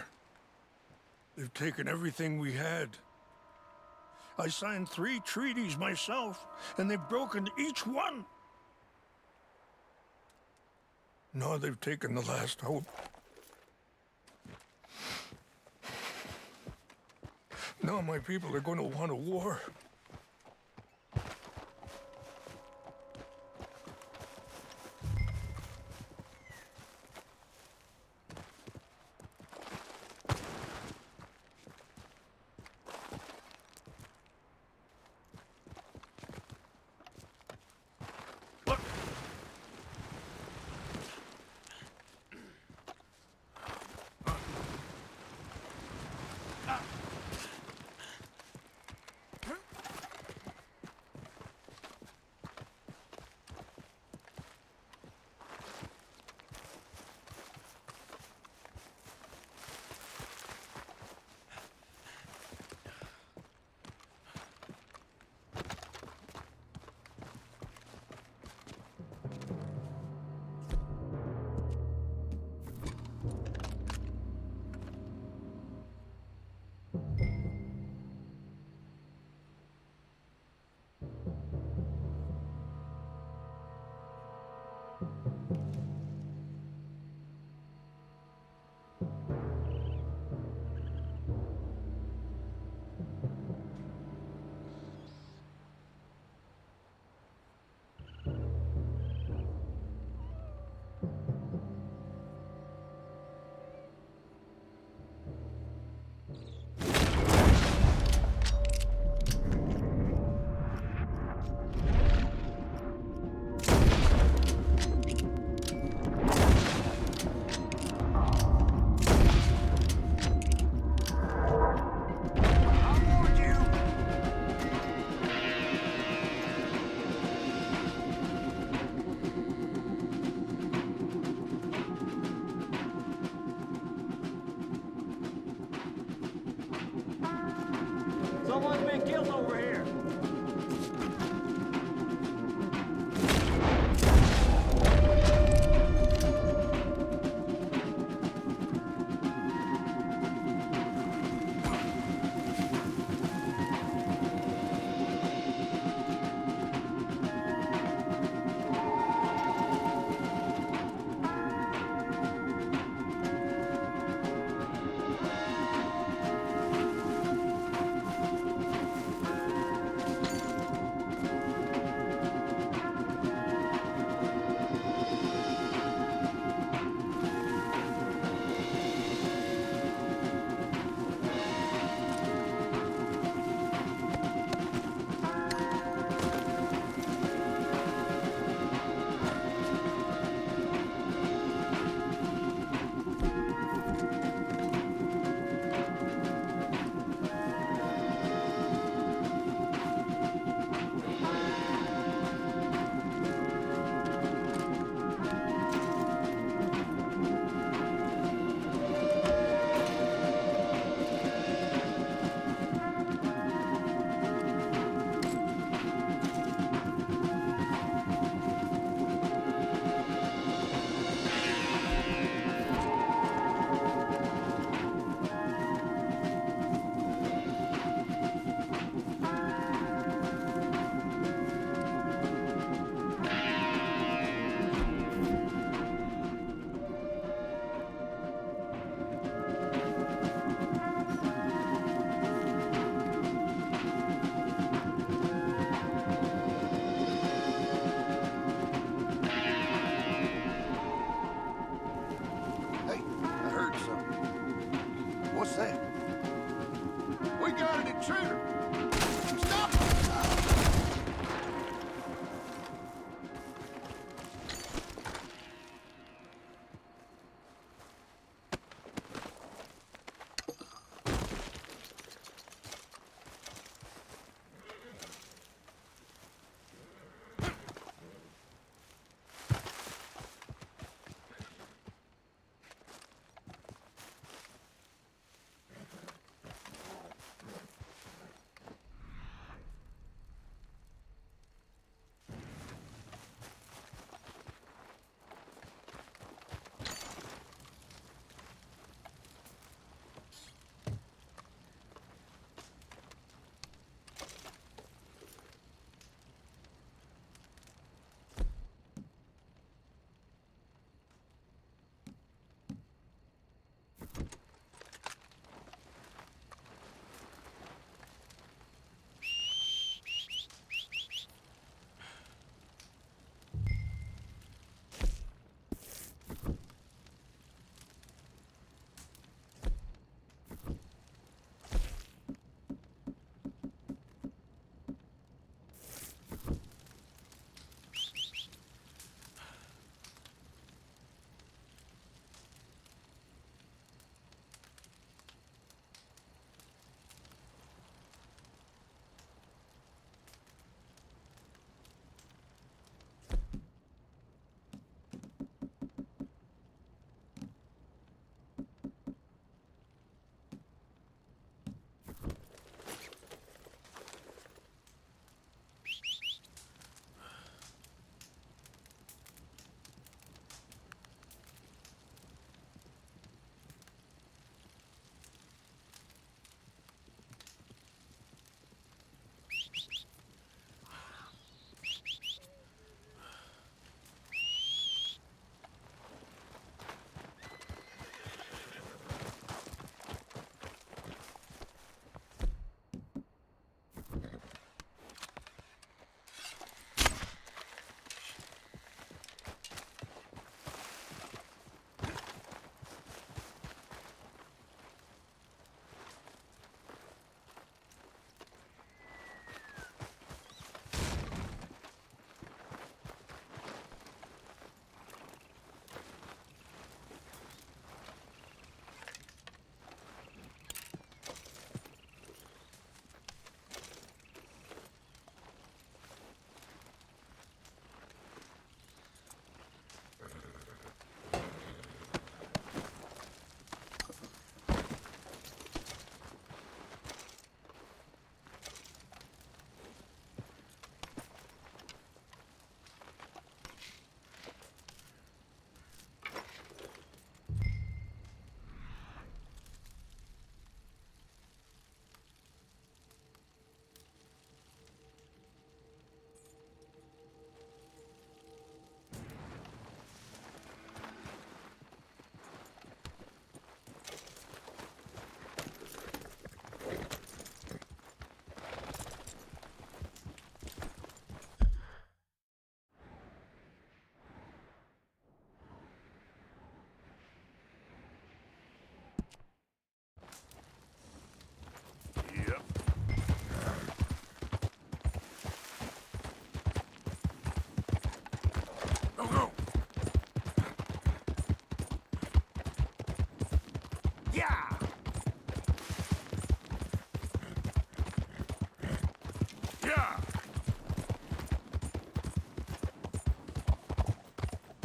They've taken everything we had. I signed 3 treaties myself, and they've broken each one. Now they've taken the last hope. Now my people are going to want a war.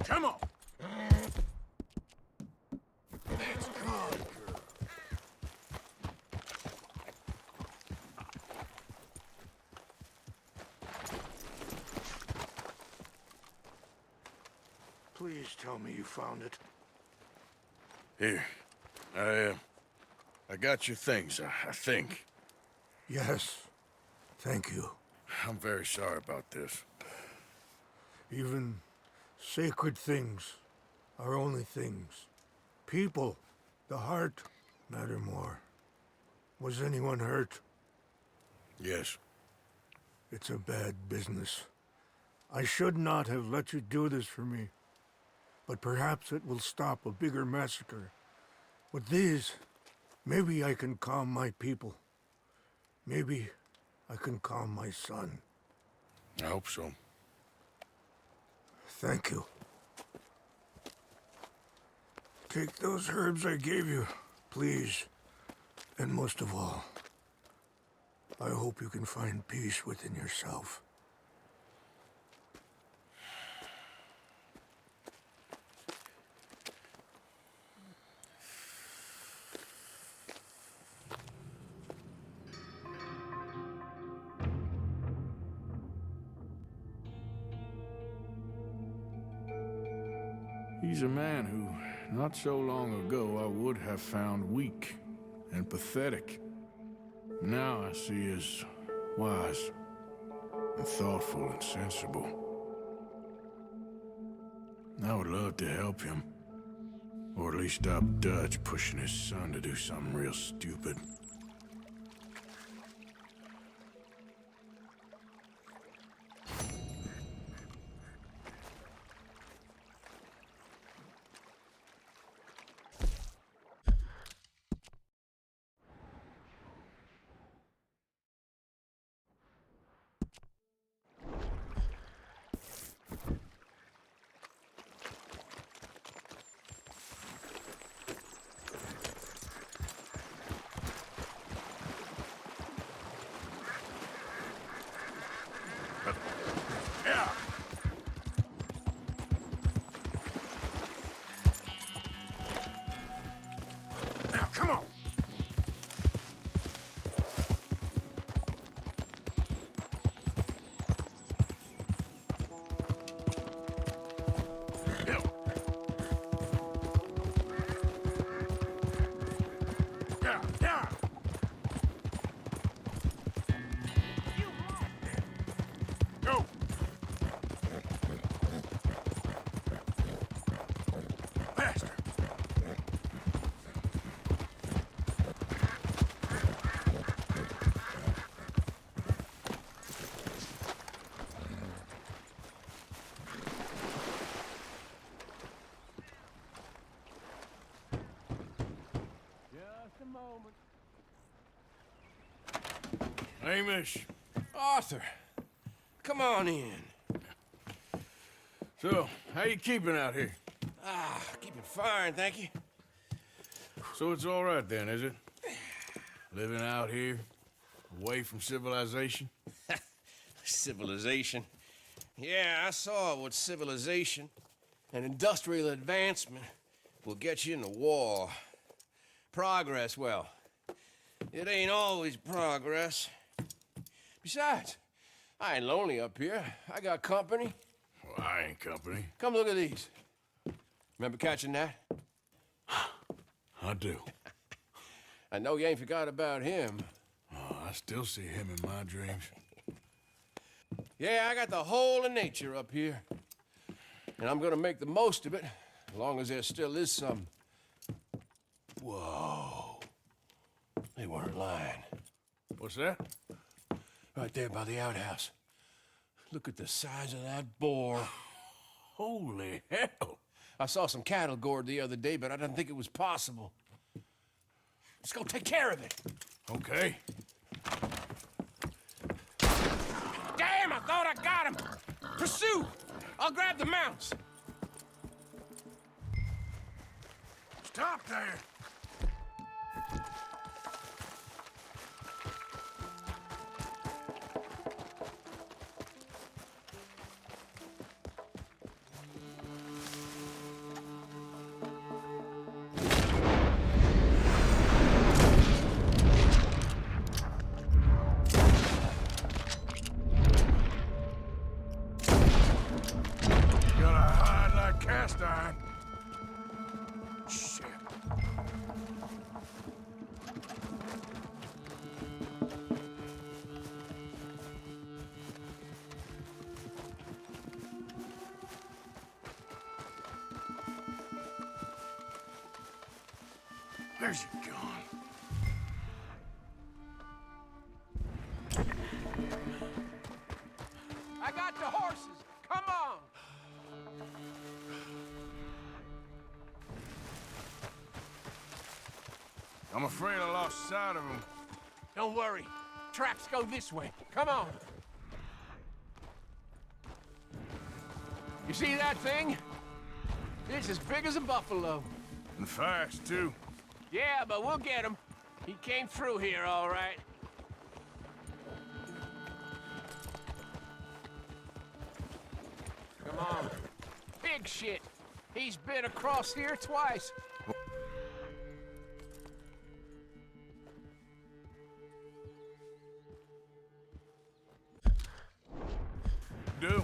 Come on! That's good, girl. Please tell me you found it. Here. I got your things, I think. Yes. Thank you. I'm very sorry about this. Even sacred things are only things. People, the heart, matter more. Was anyone hurt? Yes. It's a bad business. I should not have let you do this for me. But perhaps it will stop a bigger massacre. With these, maybe I can calm my people. Maybe I can calm my son. I hope so. Thank you. Take those herbs I gave you, please. And most of all, I hope you can find peace within yourself. He's a man who, not so long ago, I would have found weak and pathetic. Now I see as wise and thoughtful and sensible. I would love to help him. Or at least stop Dutch pushing his son to do something real stupid. Now, come on! Go! Faster! Just a moment. Hamish. Arthur, come on in. So, how you keeping out here? Keeping fine, thank you. So it's all right then, is it? Living out here, away from civilization? Civilization. Yeah, I saw what civilization and industrial advancement will get you in the war. Progress, well, it ain't always progress. Besides, I ain't lonely up here. I got company. Well, I ain't company. Come look at these. Remember catching that? I do. I know you ain't forgot about him. Oh, I still see him in my dreams. Yeah, I got the whole of nature up here. And I'm gonna make the most of it, as long as there still is some. Whoa. They weren't lying. What's that? Right there by the outhouse. Look at the size of that boar. Holy hell. I saw some cattle gored the other day, but I didn't think it was possible. Let's go take care of it. Okay. Damn, I thought I got him. Pursue. I'll grab the mounts. Stop there! Cast iron. Shit. Where's he gone? I got the horses. Come on. I'm afraid I lost sight of him. Don't worry. Tracks go this way. Come on. You see that thing? It's as big as a buffalo. And fast, too. Yeah, but we'll get him. He came through here, all right. Come on. Big shit. He's been across here twice. Do?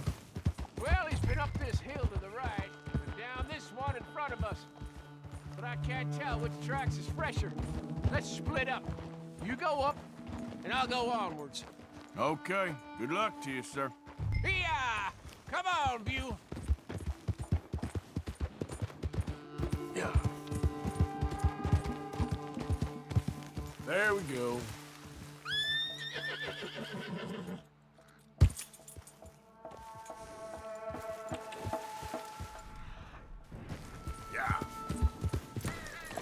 Well, he's been up this hill to the right, and down this one in front of us. But I can't tell which tracks is fresher. Let's split up. You go up, and I'll go onwards. Okay. Good luck to you, sir. Here! Come on, Buell. Yeah. There we go. Yeah.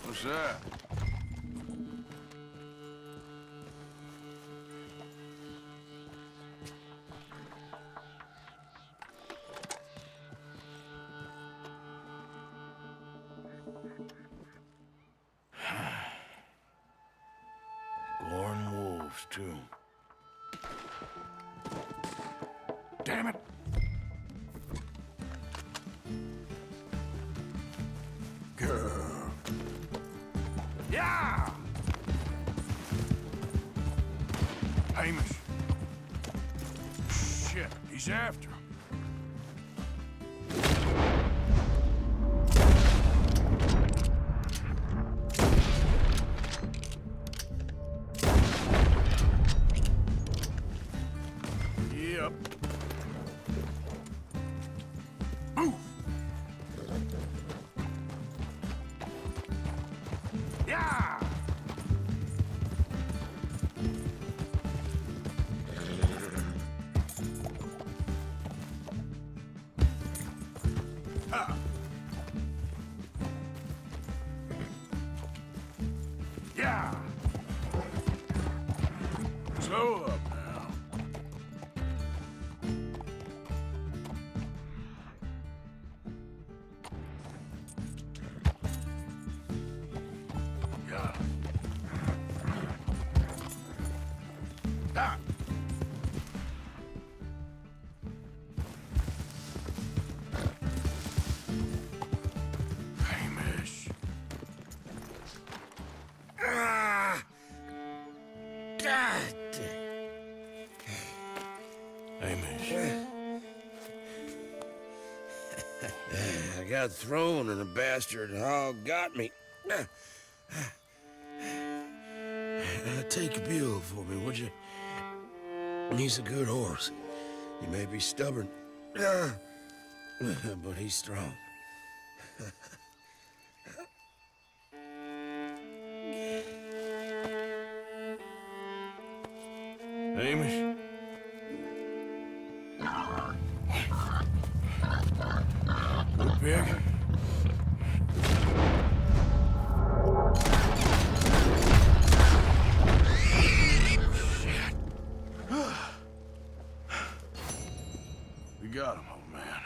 What's that? Glorn wolves, too. Damn it. Girl. Yeah! Hamish. Shit, he's after him. Yep. Move! Yeah! Ah. Yeah! Slow up now. Yeah. Ah. Hamish. Ah! God! Hamish. I got thrown and the bastard hog got me. Take a Buell for me, would you? He's a good horse. He may be stubborn, but he's strong. Hamish. Little pig. We got him, old man.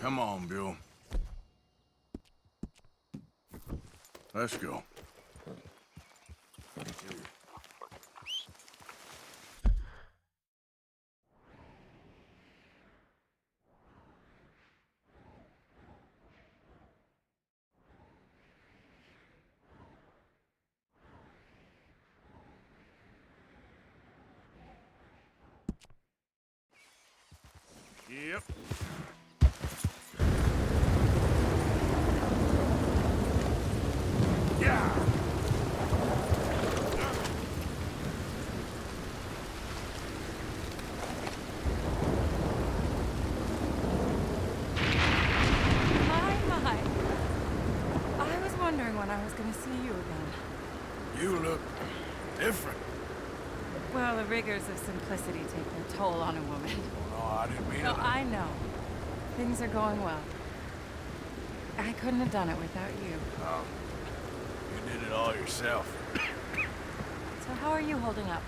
Come on, Buell. Let's go. Yep. Yeah. My. I was wondering when I was going to see you again. You look different. Well, the rigors of simplicity take their toll on a woman. Oh, no, I didn't mean No, it. I know. Things are going well. I couldn't have done it without you. Oh, you did it all yourself. So how are you holding up?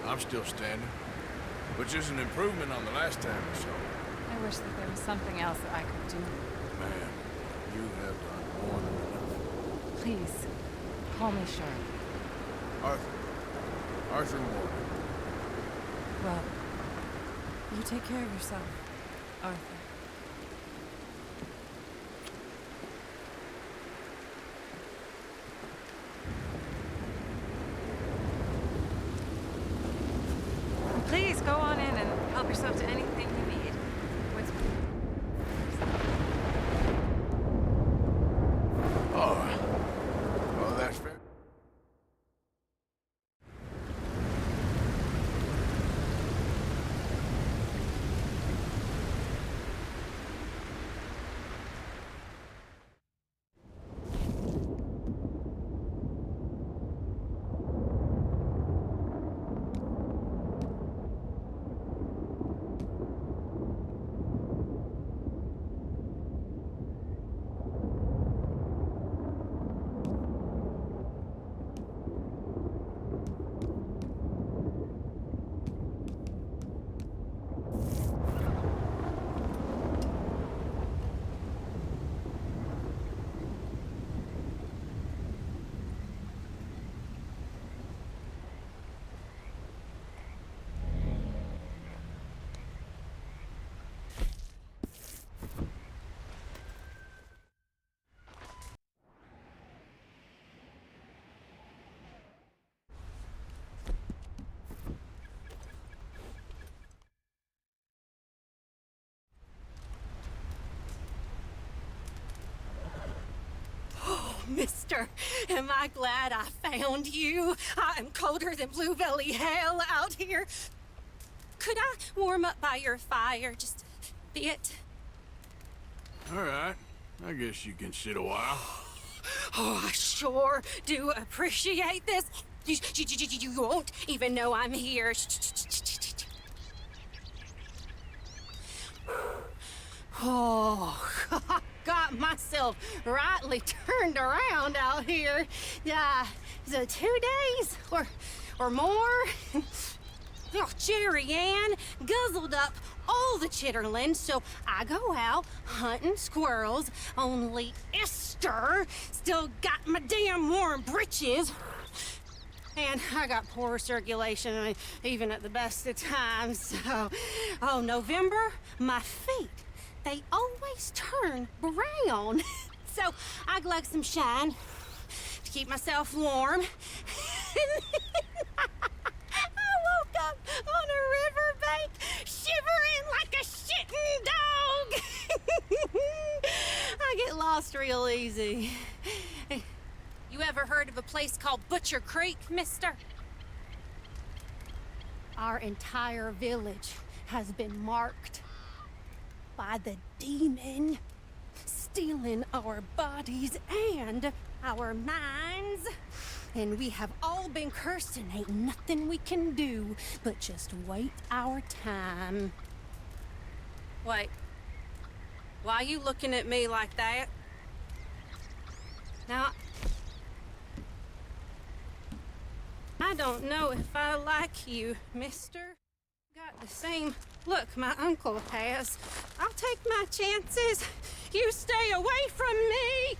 I'm still standing, which is an improvement on the last time or so. I wish that there was something else that I could do. Man, you have done more than enough. Please, call me Shirley. Arthur Morgan. Well, you take care of yourself, Arthur. Please go on in and help yourself to anything you need. What's... Oh, well, that's fair. Mister, am I glad I found you? I'm colder than bluebelly hell out here. Could I warm up by your fire just a bit? All right. I guess you can sit a while. Oh, I sure do appreciate this. You won't even know I'm here. Oh, got myself rightly turned around out here. The 2 days or more. Oh, Jerry Ann guzzled up all the chitterlings, so I go out hunting squirrels. Only Esther still got my damn warm britches. And I got poor circulation, even at the best of times. So, oh, November, my feet, they always turn brown. So I glug some shine to keep myself warm. I woke up on a riverbank, shivering like a shitting dog. I get lost real easy. You ever heard of a place called Butcher Creek, mister? Our entire village has been marked by the demon, stealing our bodies and our minds. And we have all been cursed, and ain't nothing we can do but just wait our time. Wait. Why are you looking at me like that? Now, I don't know if I like you, mister. Got the same look my uncle has. I'll take my chances. You stay away from me!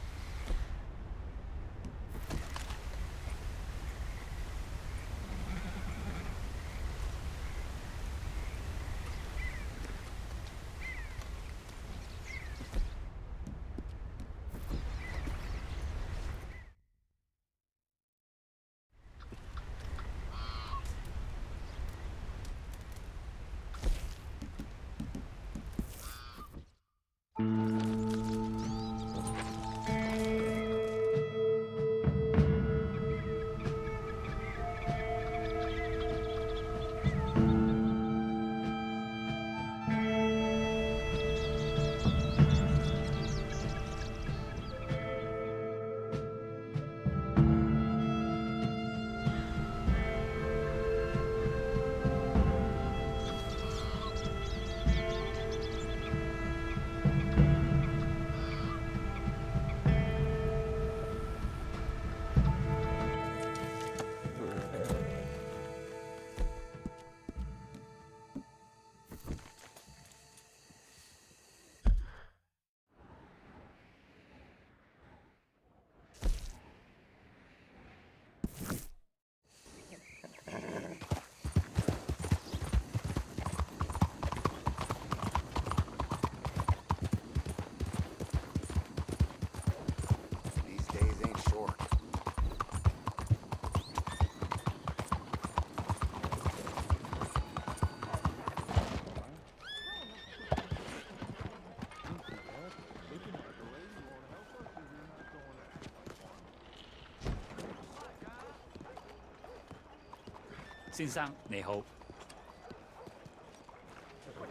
先生你好。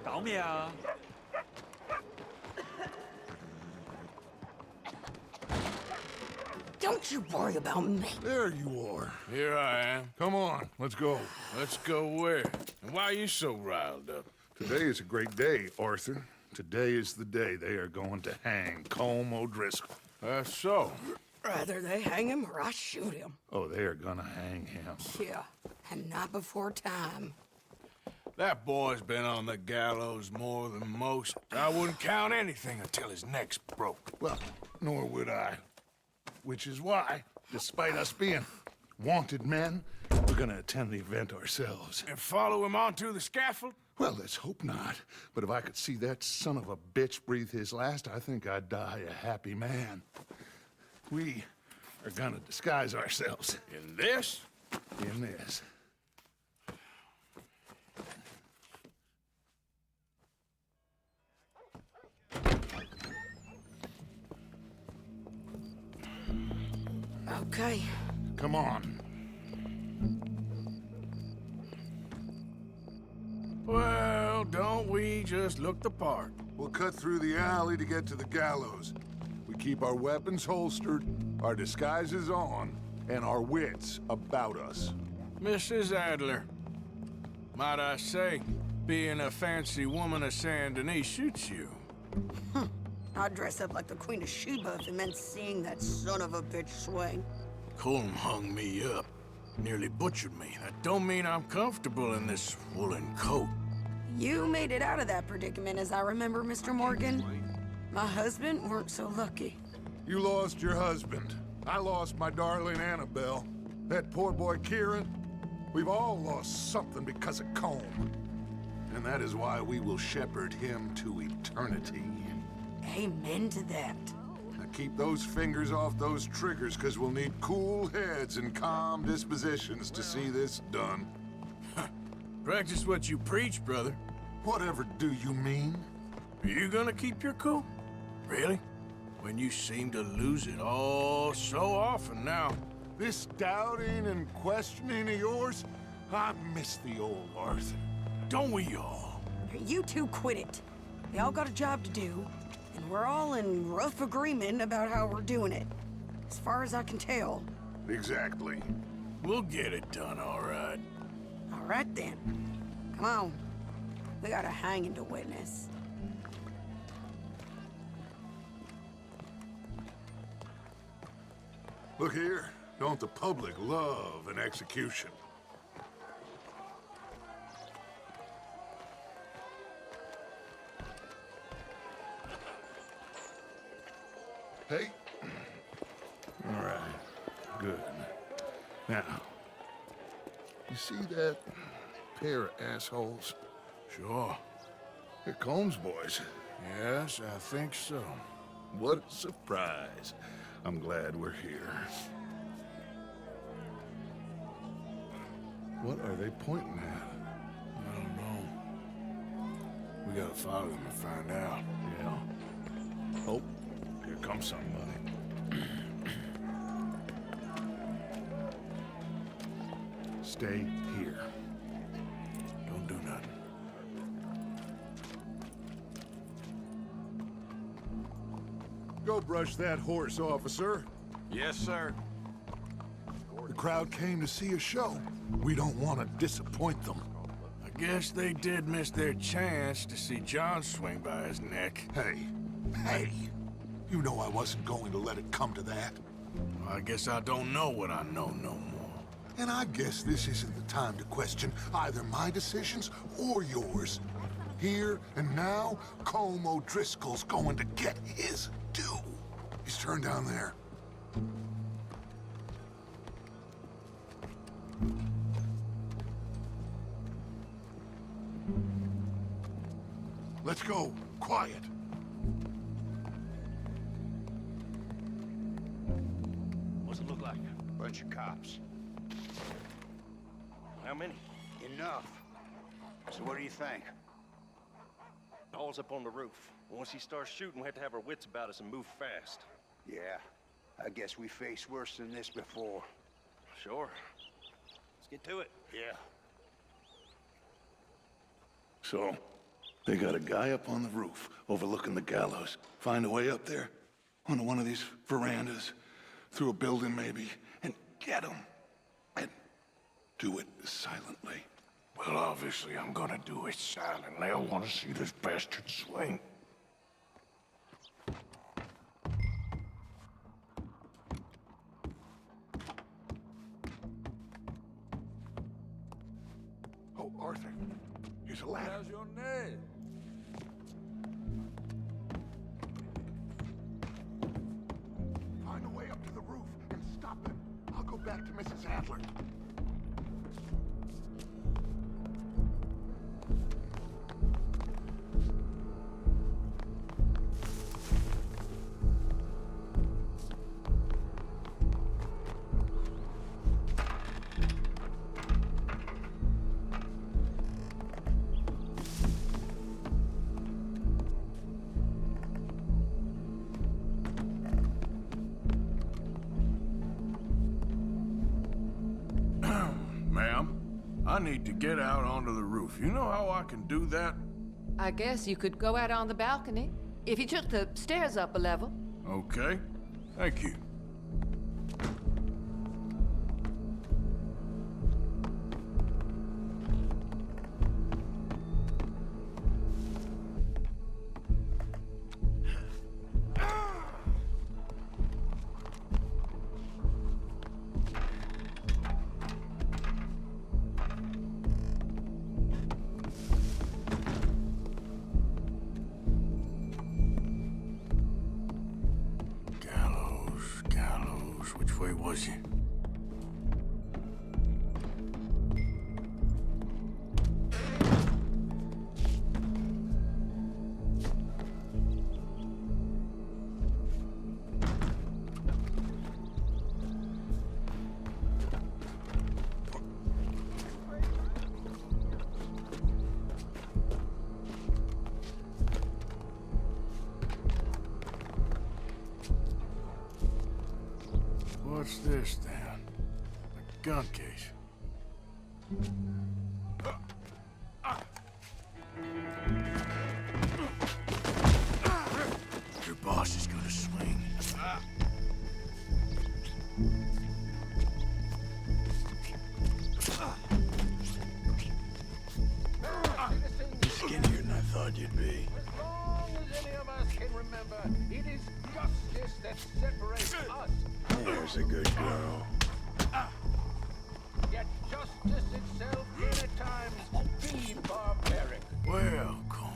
搞咩啊？ Don't you worry about me. There you are. Here I am. Come on, let's go. Let's go where? And why are you so riled up? Today is a great day, Arthur. Today is the day they are going to hang Colm O'Driscoll. That's so. Rather they hang him or I shoot him. Oh, they are gonna hang him. Yeah, and not before time. That boy's been on the gallows more than most. I wouldn't count anything until his neck's broke. Well, nor would I. Which is why, despite us being wanted men, we're gonna attend the event ourselves. And follow him onto the scaffold? Well, let's hope not. But if I could see that son of a bitch breathe his last, I think I'd die a happy man. We are gonna disguise ourselves. In this? In this. Okay. Come on. Well, don't we just look the part? We'll cut through the alley to get to the gallows. We keep our weapons holstered, our disguises on, and our wits about us. Mrs. Adler, might I say, being a fancy woman of Saint Denis suits you. I'd dress up like the Queen of Sheba if it meant seeing that son of a bitch swing. Colm hung me up, nearly butchered me. That don't mean I'm comfortable in this woolen coat. You made it out of that predicament, as I remember, Mr. Morgan. My husband weren't so lucky. You lost your husband. I lost my darling Annabelle. That poor boy Kieran. We've all lost something because of Colm. And that is why we will shepherd him to eternity. Amen to that. Now keep those fingers off those triggers, because we'll need cool heads and calm dispositions to see this done. Practice what you preach, brother. Whatever do you mean? Are you gonna keep your cool? Really? When you seem to lose it all so often now. This doubting and questioning of yours, I miss the old Arthur. Don't we all? You two quit it. We all got a job to do, and we're all in rough agreement about how we're doing it. As far as I can tell. Exactly. We'll get it done, all right. All right, then. Come on. We got a hanging to witness. Look here. Don't the public love an execution? Hey. All right. Good. Now, you see that pair of assholes? Sure. They're Colm's boys. Yes, I think so. What a surprise. I'm glad we're here. What are they pointing at? I don't know. We gotta follow them and find out. Yeah. Oh, here comes somebody. Stay here. Don't do nothing. Go brush that horse, officer. Yes, sir. The crowd came to see a show. We don't want to disappoint them. I guess they did miss their chance to see John swing by his neck. Hey, you know I wasn't going to let it come to that. I guess I don't know what I know no more. And I guess this isn't the time to question either my decisions or yours. Here and now, Colm O'Driscoll's going to get his due. He's turned down there. Let's go. Quiet. What's it look like? Bunch of cops. How many? Enough. So what do you think? Paul's up on the roof. Once he starts shooting, we have to have our wits about us and move fast. Yeah, I guess we faced worse than this before. Sure. Let's get to it. Yeah. So, they got a guy up on the roof overlooking the gallows. Find a way up there, onto one of these verandas, through a building maybe, and get him. And do it silently. Well, obviously I'm gonna do it silently. I want to see this bastard swing. Oh, Arthur, here's a ladder. How's your name? Find a way up to the roof and stop him. I'll go back to Mrs. Adler. I need to get out onto the roof. You know how I can do that? I guess you could go out on the balcony if you took the stairs up a level. Okay. Thank you. Which way was he? What's this, then? A gun case. Your boss is gonna swing. You're skinnier than I thought you'd be. As long as any of us can remember, it is justice that separates us. There's a good girl. Yet justice itself can at times be barbaric. Well, Colm,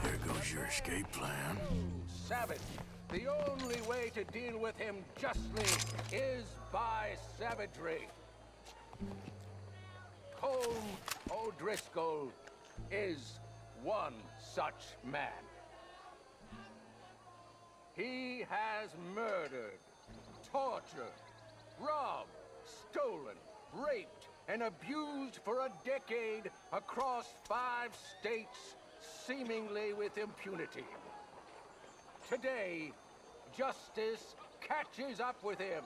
there goes your escape plan. Savage. The only way to deal with him justly is by savagery. Colm O'Driscoll is one such man. He has murdered, tortured, robbed, stolen, raped, and abused for a decade across 5 states, seemingly with impunity. Today, justice catches up with him.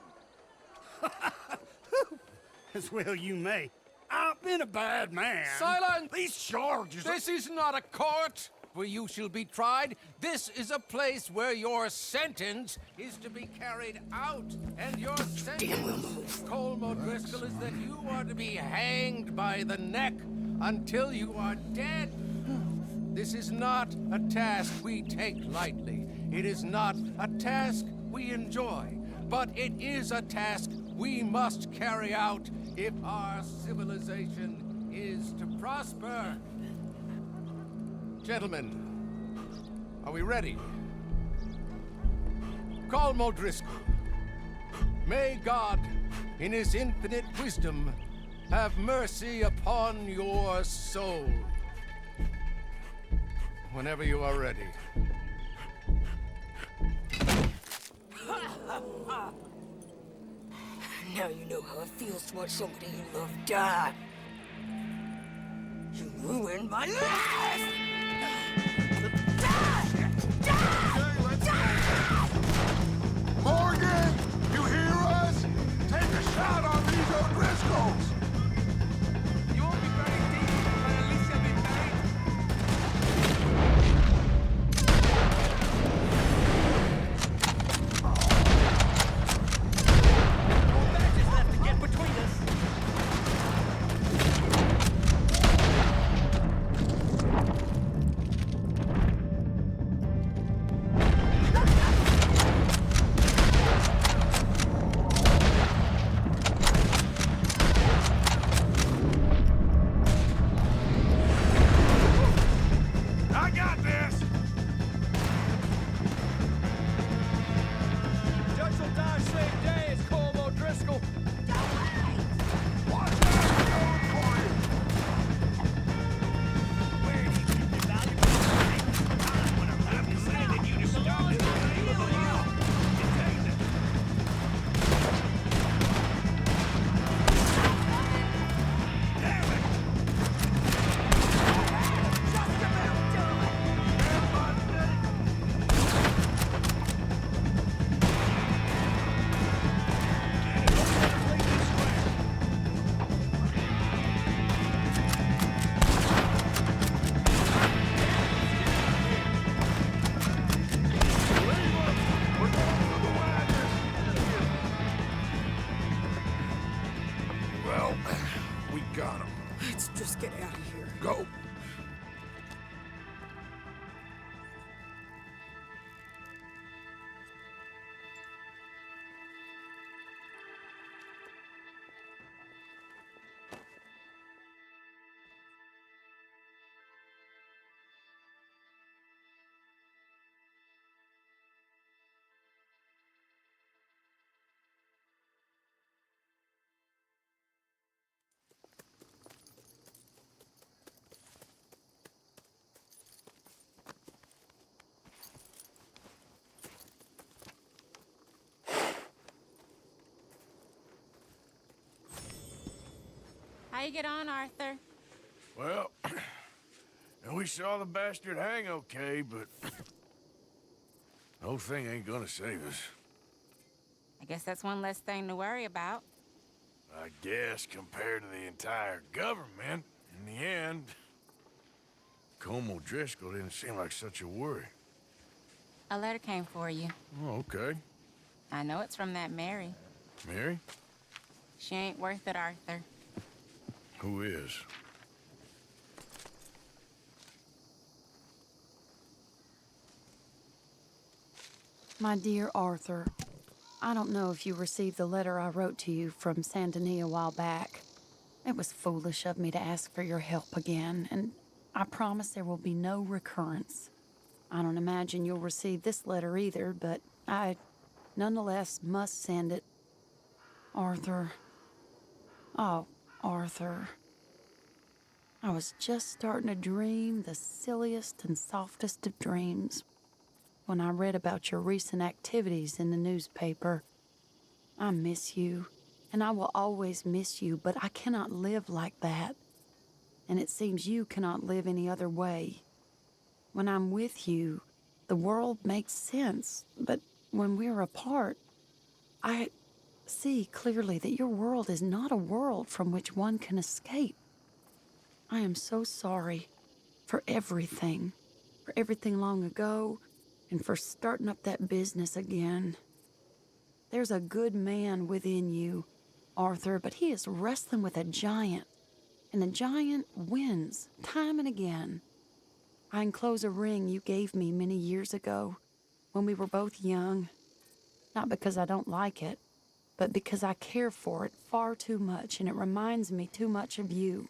As well you may. I've been a bad man. Silence! These charges... This is not a court where you shall be tried. This is a place where your sentence is to be carried out. And your sentence, Colm O'Driscoll, is that you are to be hanged by the neck until you are dead. This is not a task we take lightly. It is not a task we enjoy. But it is a task we must carry out if our civilization is to prosper. Gentlemen, are we ready? Colm O'Driscoll, may God, in his infinite wisdom, have mercy upon your soul. Whenever you are ready. Now you know how it feels to watch somebody you love die. You ruined my life! Morgan! You hear us? Take a shot on these O'Driscolls! You won't be buried deep, but at least you'll be buried you get on, Arthur? Well, we saw the bastard hang okay, but the whole thing ain't gonna save us. I guess that's one less thing to worry about. I guess compared to the entire government, in the end, Colm O'Driscoll didn't seem like such a worry. A letter came for you. Oh, okay. I know it's from that Mary. Mary? She ain't worth it, Arthur. Who is? My dear Arthur, I don't know if you received the letter I wrote to you from Saint Denis a while back. It was foolish of me to ask for your help again, and I promise there will be no recurrence. I don't imagine you'll receive this letter either, but I nonetheless must send it. Arthur. Oh, Arthur. I was just starting to dream the silliest and softest of dreams when I read about your recent activities in the newspaper. I miss you, and I will always miss you, but I cannot live like that. And it seems you cannot live any other way. When I'm with you, the world makes sense, but when we're apart, I see clearly that your world is not a world from which one can escape. I am so sorry for everything long ago, and for starting up that business again. There's a good man within you, Arthur, but he is wrestling with a giant, and the giant wins time and again. I enclose a ring you gave me many years ago when we were both young, not because I don't like it, but because I care for it far too much, and it reminds me too much of you.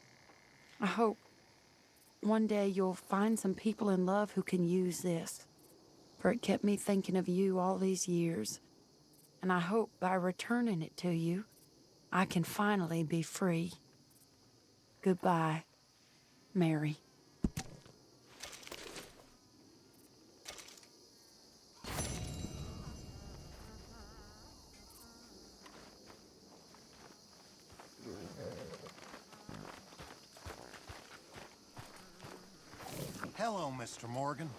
I hope one day you'll find some people in love who can use this, for it kept me thinking of you all these years, and I hope by returning it to you, I can finally be free. Goodbye, Mary. Hello, Mr. Morgan.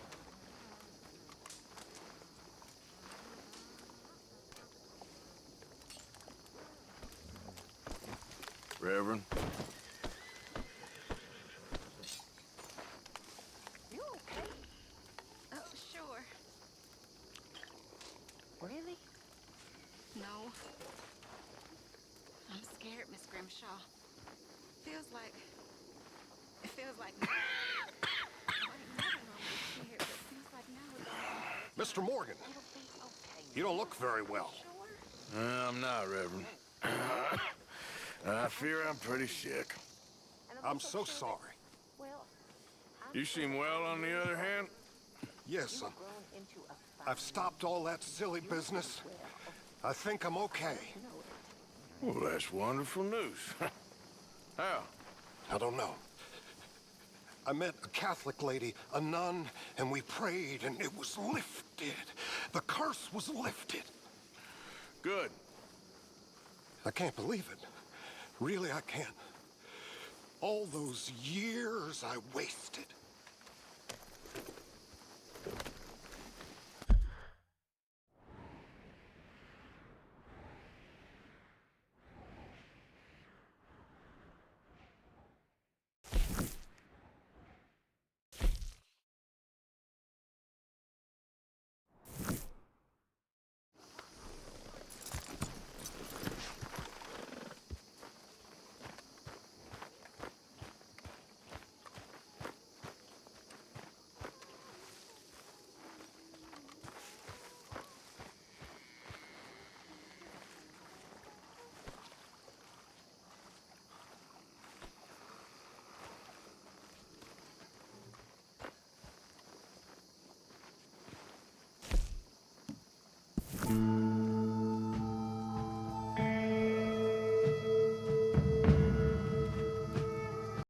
Reverend? You okay? Oh, sure. Really? No. I'm scared, Miss Grimshaw. Feels like... It feels like... Mr. Morgan, you don't look very well. I'm not, Reverend. I fear I'm pretty sick. I'm so sorry. You seem well, on the other hand? Yes, I've stopped all that silly business. I think I'm okay. Well, that's wonderful news. How? I don't know. I met a Catholic lady, a nun, and we prayed, and it was lifted. The curse was lifted. Good. I can't believe it. Really, I can't. All those years I wasted.